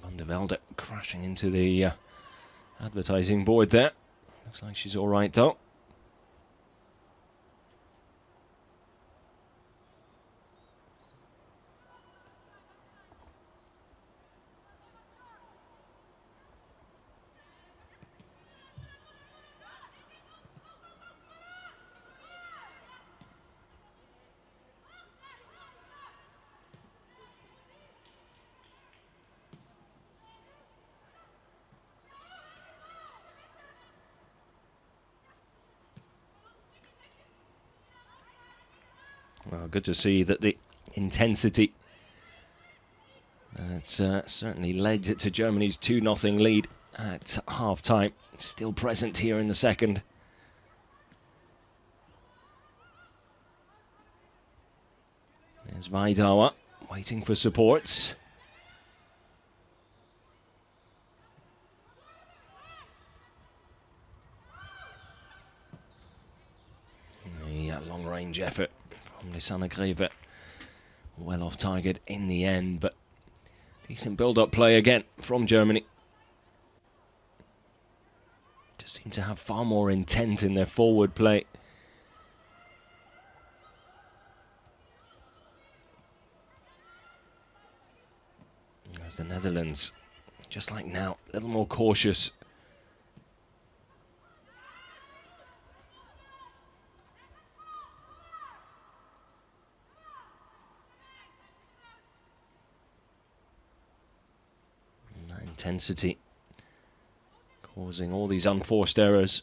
Van der Velde crashing into the advertising board there. Looks like she's all right though. Well, good to see that the intensity that's certainly led to Germany's 2-0 lead at half-time. Still present here in the second. There's Vaidawa waiting for supports. A long-range effort from Lisanne Greve. Well off target in the end, but decent build-up play again from Germany. Just seem to have far more intent in their forward play. There's the Netherlands, just like now, a little more cautious. And that intensity causing all these unforced errors.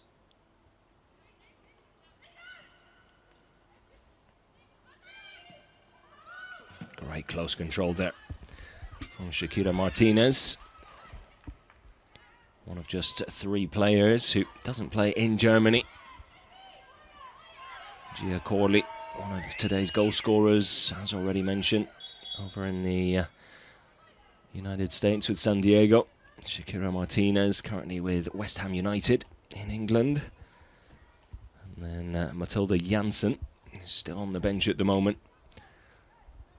Great close control there from Shakira Martinez. One of just 3 players who doesn't play in Germany. Gia Corley, one of today's goal scorers, as already mentioned, over in the United States with San Diego. Shakira Martinez currently with West Ham United in England. And then Matilda Janssen, still on the bench at the moment,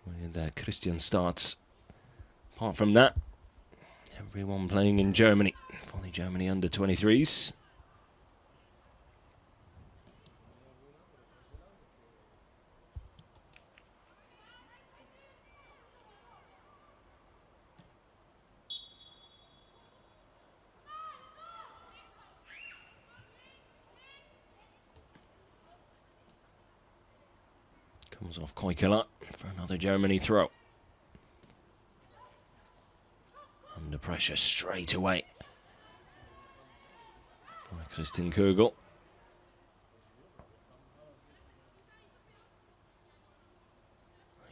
with Christian Starts. Apart from that, everyone playing in Germany for the Germany under-23s. Comes off Koikila for another Germany throw. Under pressure straight away by Kristin Kugel.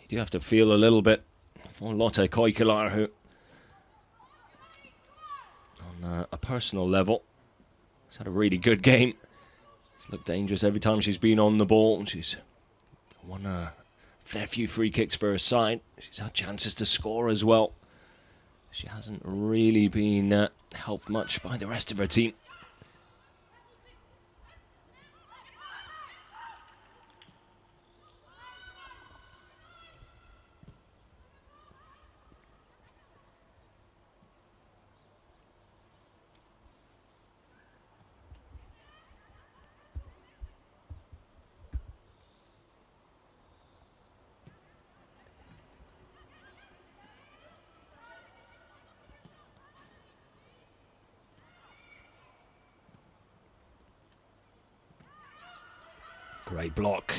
You do have to feel a little bit for Lotte Koikila, who on a personal level has had a really good game. She's looked dangerous every time she's been on the ball. She's won a fair few free kicks for her side. She's had chances to score as well. She hasn't really been helped much by the rest of her team. Great block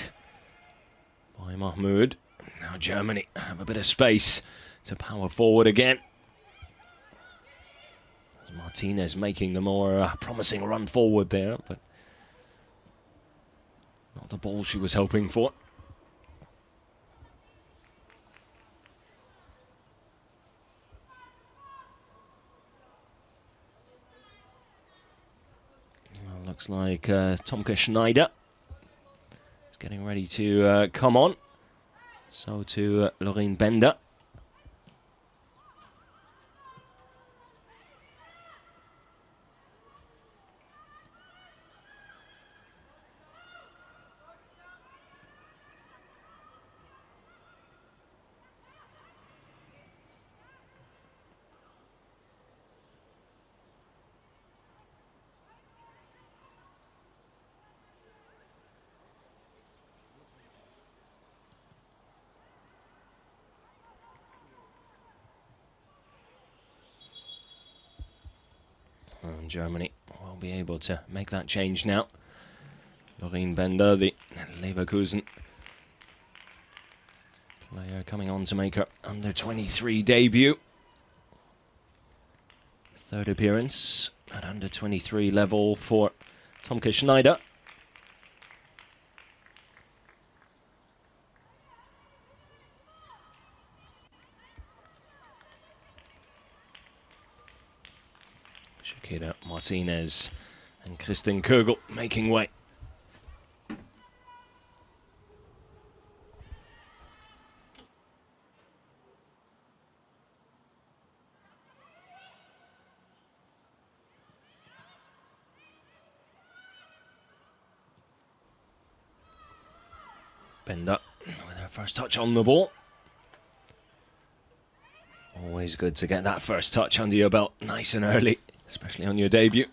by Mahmoud. Now Germany have a bit of space to power forward again. As Martinez making the more promising run forward there, but not the ball she was hoping for. Well, looks like Tomke Schneider getting ready to come on. So to Loreen Bender. And Germany will be able to make that change now. Loreen Bender, the Leverkusen player, coming on to make her under-23 debut. Third appearance at under-23 level for Tomke Schneider. Shakira Martinez and Kristen Kogel making way. Bender with her first touch on the ball. Always good to get that first touch under your belt nice and early, especially on your debut.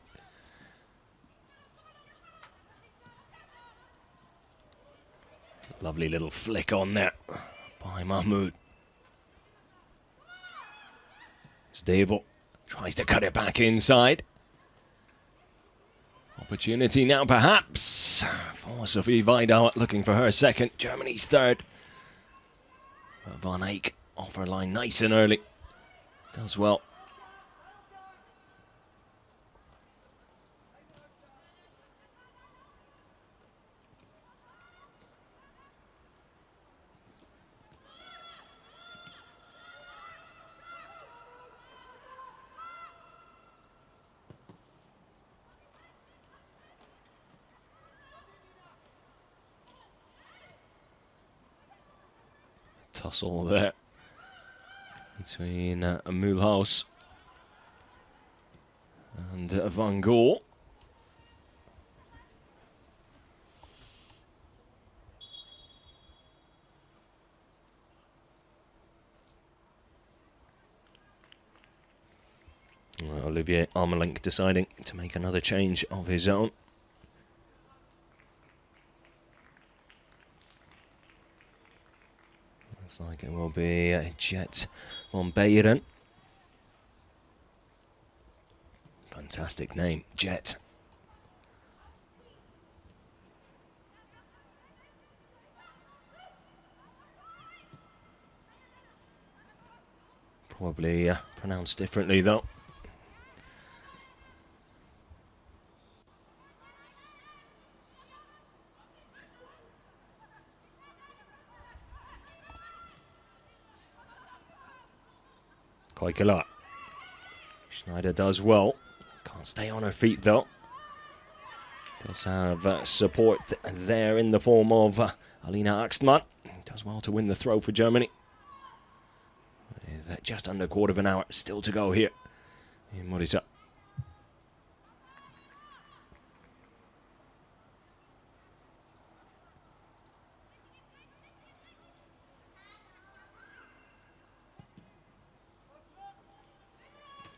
Lovely little flick on there by Mahmoud. Stable tries to cut it back inside. Opportunity now perhaps for Sophie Weidauer, looking for her second. Germany's third. But Van Eyck off her line nice and early. Does well. Tussle there between Mulhouse and Van Gool. Olivier Armelink deciding to make another change of his own. Looks like it will be Jet van Beieren. Fantastic name, Jet. Probably pronounced differently though. Koikela. Schneider does well. Can't stay on her feet though. Does have support there in the form of Alina Axtman. Does well to win the throw for Germany. With just under a quarter of an hour still to go here in Morisa.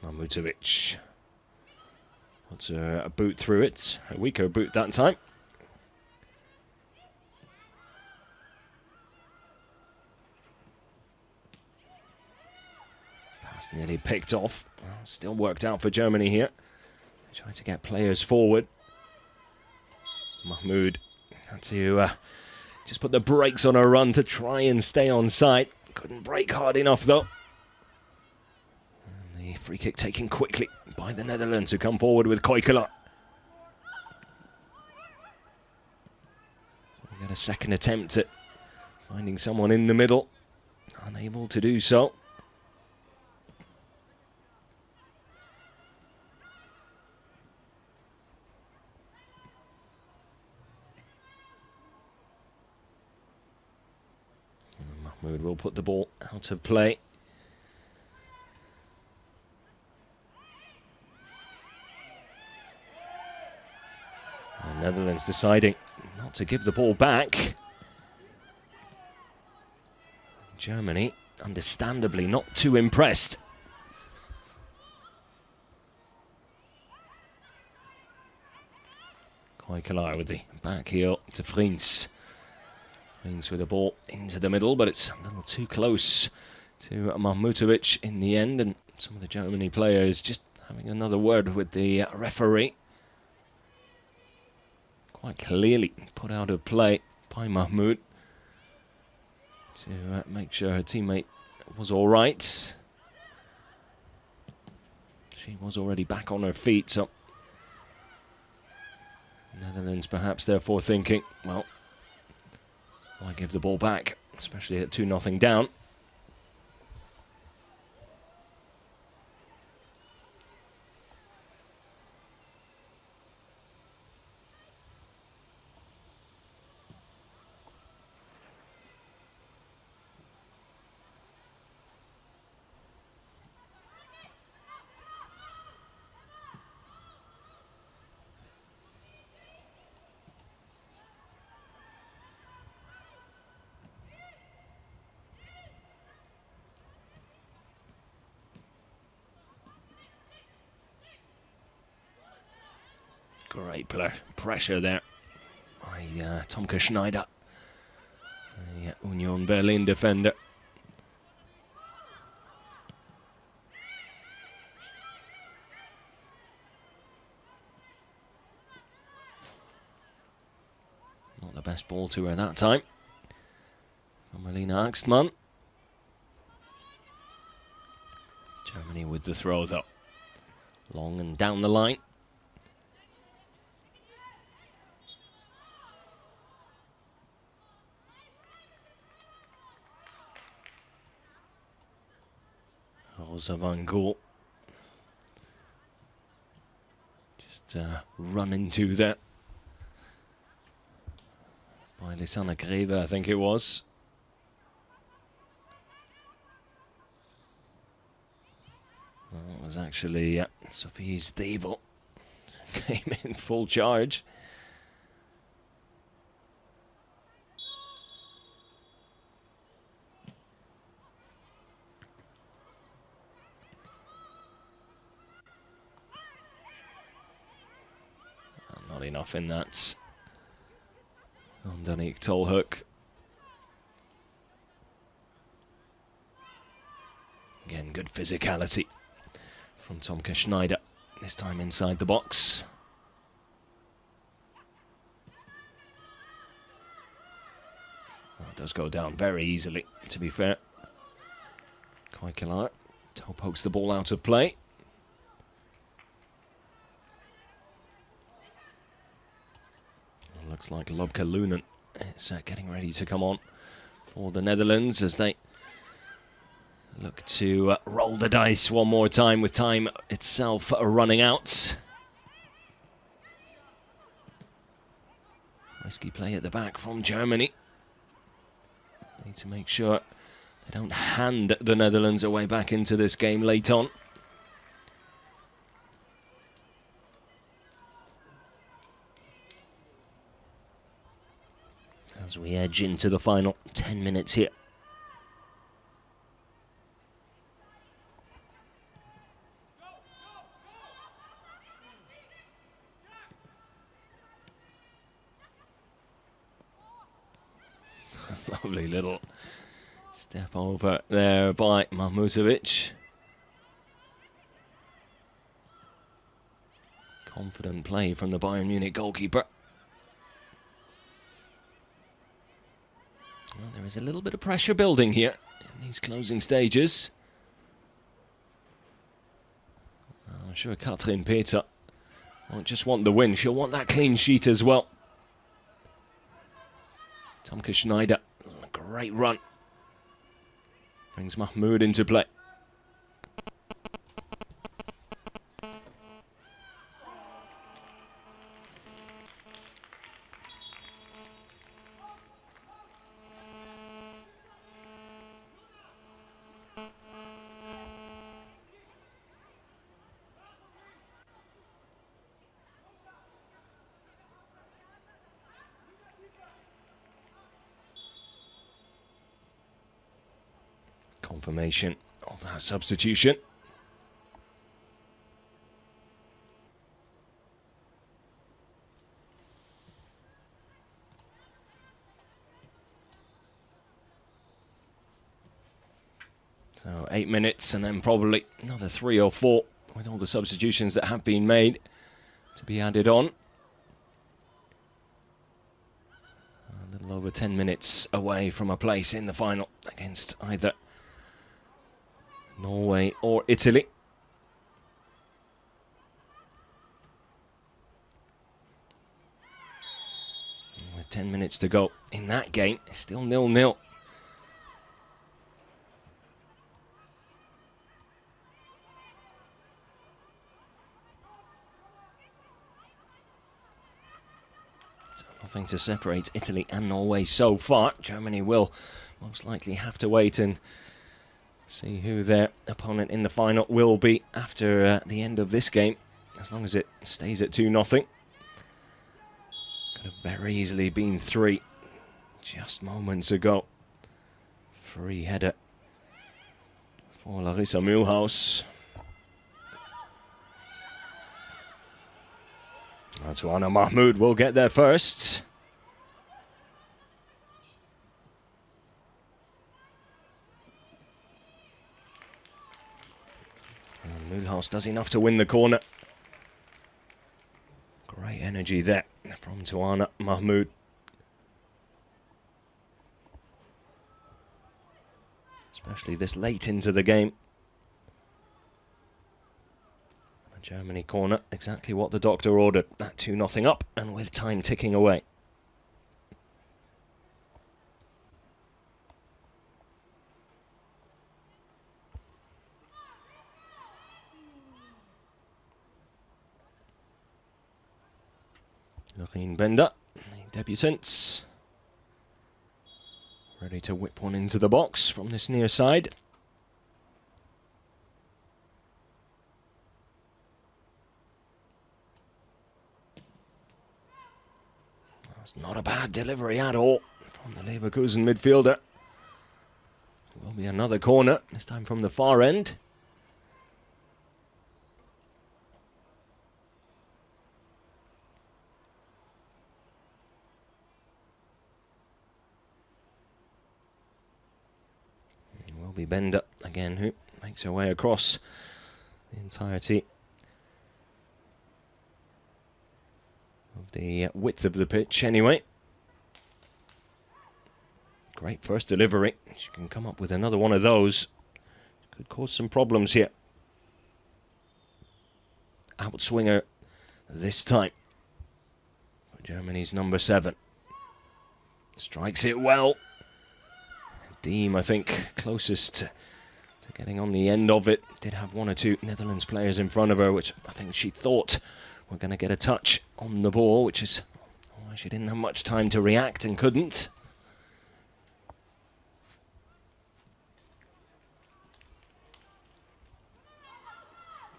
Mutovic puts a boot through it, a weaker boot that time. Pass nearly picked off. Well, still worked out for Germany here. Trying to get players forward. Mahmoud had to just put the brakes on her run to try and stay on side. Couldn't brake hard enough though. The free kick taken quickly by the Netherlands, who come forward with Koikela. We got a second attempt at finding someone in the middle. Unable to do so. Mahmoud will put the ball out of play. The Netherlands deciding not to give the ball back. Germany, understandably, not too impressed. Koikelar with the back heel to Vriends. Vriends with the ball into the middle, but it's a little too close to Mahmutovic in the end, and some of the Germany players just having another word with the referee. Quite clearly put out of play by Mahmoud to make sure her teammate was all right. She was already back on her feet, so Netherlands perhaps therefore thinking, well, why give the ball back, especially at 2-0 down. Great pressure there by Tomke Schneider, the Union Berlin defender. Not the best ball to her that time. From Melina Axtmann. Germany with the throw though. Long and down the line. Rosa van Gool. Just run into that by Lisanne Greve, I think it was. Well, it was actually Sophie Stable came in full charge. Not enough in that. Danique Tolhoek. Again, good physicality from Tomke Schneider, this time inside the box. Well, it does go down very easily, to be fair. Koikelar toe pokes the ball out of play. It looks like Lobke Lunen is getting ready to come on for the Netherlands as they look to roll the dice one more time with time itself running out. Risky play at the back from Germany. Need to make sure they don't hand the Netherlands away back into this game late on. As we edge into the final 10 minutes here. Lovely little step over there by Mahmutovic. Confident play from the Bayern Munich goalkeeper. Well, there is a little bit of pressure building here in these closing stages. I'm sure Katrin Peter won't just want the win, she'll want that clean sheet as well. Tomke Schneider, great run. Brings Mahmoud into play. Confirmation of that substitution. So 8 minutes and then probably another 3 or 4 with all the substitutions that have been made to be added on. A little over 10 minutes away from a place in the final against either Norway or Italy. And with 10 minutes to go in that game, it's still 0-0. Nothing to separate Italy and Norway so far. Germany will most likely have to wait and see who their opponent in the final will be after the end of this game, as long as it stays at 2-0. Could have very easily been 3 just moments ago. Free header for Larissa Mühlhaus. Tuana Mahmoud will get there first. And Mühlhaus does enough to win the corner. Great energy there from Tuana Mahmoud. Especially this late into the game. Germany corner, exactly what the doctor ordered. That 2-0 up and with time ticking away. Loreen Bender, the debutants, ready to whip one into the box from this near side. It's not a bad delivery at all from the Leverkusen midfielder. It will be another corner, this time from the far end. It will be Bender again, who makes her way across the entirety of the width of the pitch anyway. Great first delivery. She can come up with another one of those. Could cause some problems here. Outswinger this time for Germany's number 7. Strikes it well. Deem, I think, closest to getting on the end of it. Did have 1 or 2 Netherlands players in front of her, which I think she thought were going to get a touch on the ball, which is why she didn't have much time to react and couldn't.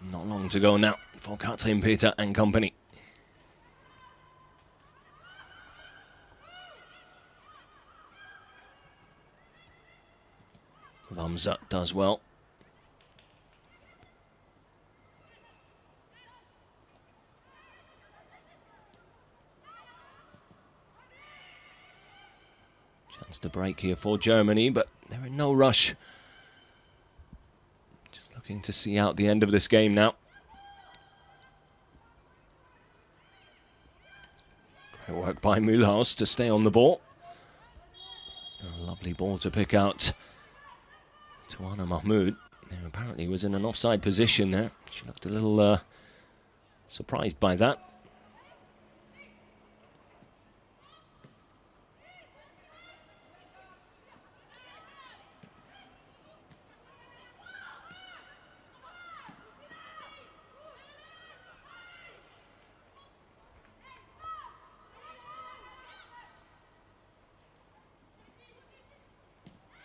Not long to go now for Katrin Peter and company. Vamsa does well. Chance to break here for Germany, but they're in no rush. Just looking to see out the end of this game now. Great work by Mühlhaus to stay on the ball. A lovely ball to pick out. Tuana Mahmoud, who apparently was in an offside position there. She looked a little surprised by that.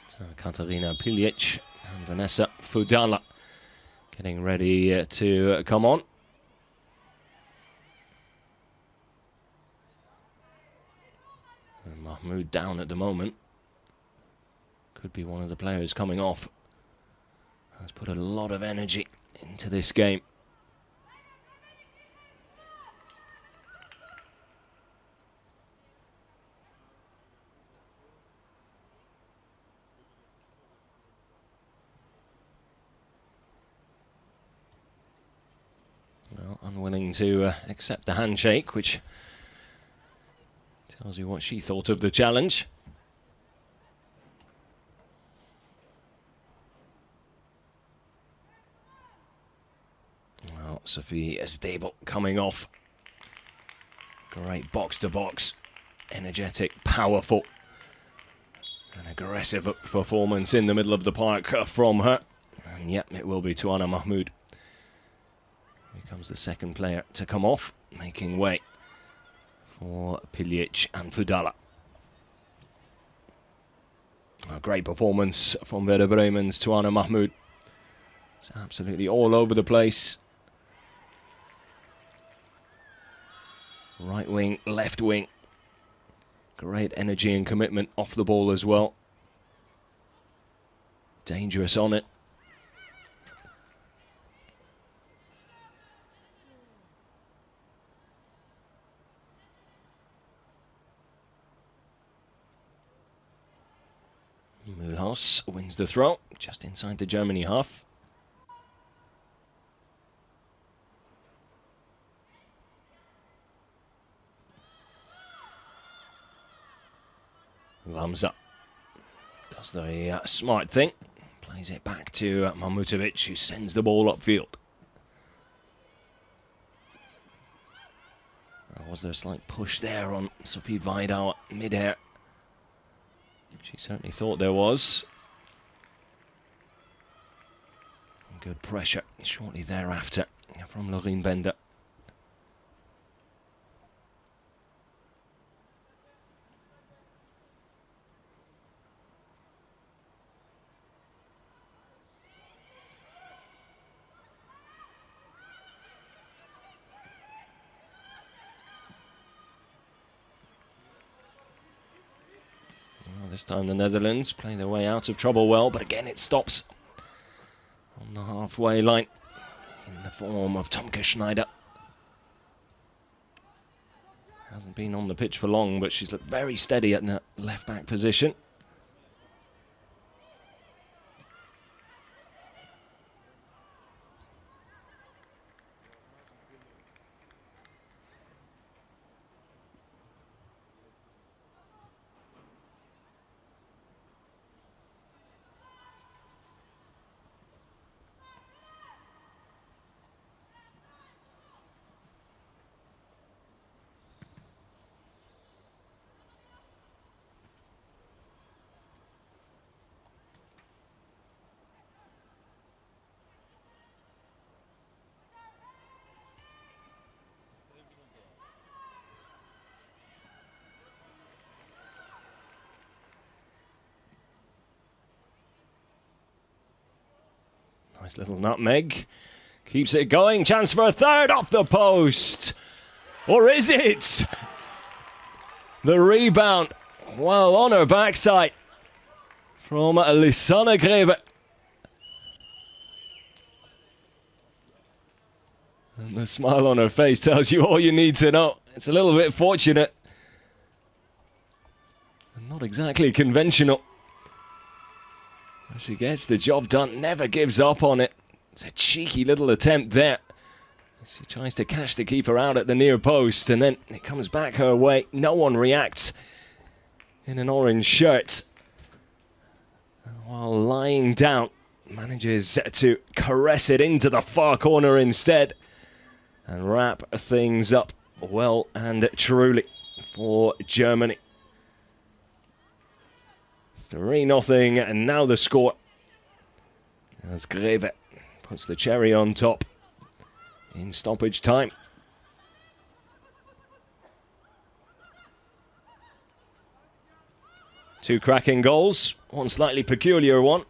So Katarina Pilic and Vanessa Fudala getting ready to come on. And Mahmoud down at the moment. Could be one of the players coming off Has put a lot of energy into this game. Well, unwilling to accept the handshake, which tells you what she thought of the challenge. Well, Sophie Stable coming off. Great box-to-box. Energetic, powerful, and aggressive performance in the middle of the park from her. And yep, it will be Tuana Mahmood. Here comes the second player to come off, making way for Pilic and Fudala. A great performance from Werder Bremen's Tuana Mahmood. It's absolutely all over the place. Right wing, left wing. Great energy and commitment off the ball as well. Dangerous on it. Mulhouse wins the throw, just inside the Germany half. Vamsa does the smart thing, plays it back to Mahmutovic, who sends the ball upfield. Was there a slight push there on Sophie Weidauer mid-air? She certainly thought there was. Good pressure shortly thereafter from Loreen Bender. This time the Netherlands play their way out of trouble well, but again it stops on the halfway line in the form of Tomke Schneider. Hasn't been on the pitch for long, but she's looked very steady at the left-back position. Nice little nutmeg. Keeps it going. Chance for a third off the post. Or is it? The rebound. Well, on her backside from Lisanne Greve. And the smile on her face tells you all you need to know. It's a little bit fortunate. And not exactly conventional. She gets the job done, never gives up on it. It's a cheeky little attempt there. She tries to catch the keeper out at the near post, and then it comes back her way. No one reacts in an orange shirt. While lying down, manages to caress it into the far corner instead and wrap things up well and truly for Germany. 3-0, and now the score as Greve puts the cherry on top in stoppage time. Two cracking goals, one slightly peculiar one.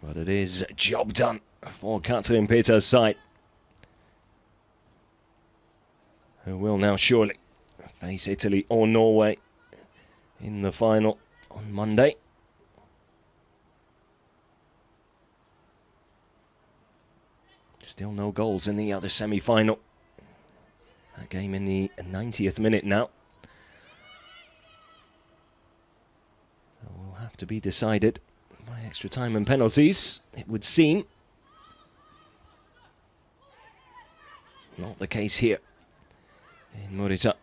But it is job done for Katrin Peter's side, who will now surely face Italy or Norway in the final on Monday. Still no goals in the other semi-final. That game in the 90th minute now. So will have to be decided by extra time and penalties, it would seem. Not the case here in Murita.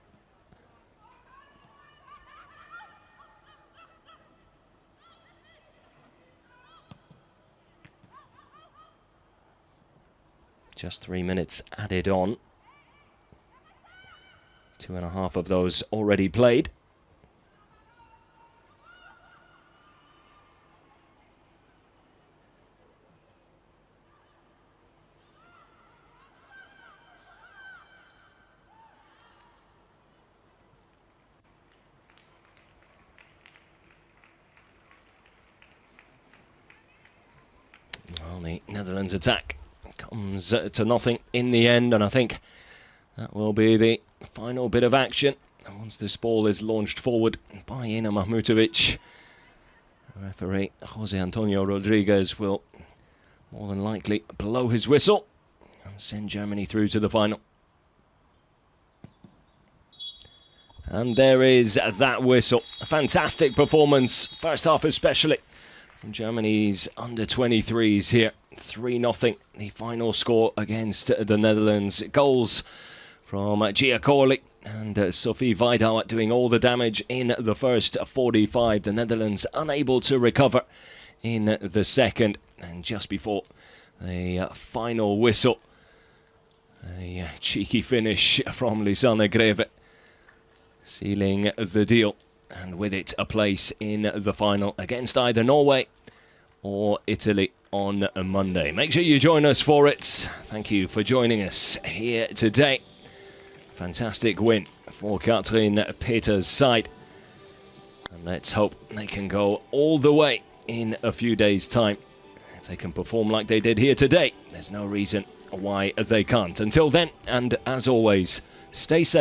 Just 3 minutes added on. 2.5 of those already played. Well, the Netherlands attack comes to nothing in the end, and I think that will be the final bit of action. And once this ball is launched forward by Ina Mahmutovic, referee Jose Antonio Rodriguez will more than likely blow his whistle and send Germany through to the final. And there is that whistle. A fantastic performance, first half especially, from Germany's under-23s here. 3-0, the final score against the Netherlands. Goals from Giacoli and Sophie Weidauer doing all the damage in the first 45. The Netherlands unable to recover in the second. And just before the final whistle, a cheeky finish from Lisanne Greve, sealing the deal. And with it, a place in the final against either Norway or Italy on a Monday. Make sure you join us for it. Thank you for joining us here today. Fantastic win for Katrin Peters' side. And let's hope they can go all the way in a few days' time. If they can perform like they did here today, there's no reason why they can't. Until then, and as always, stay safe.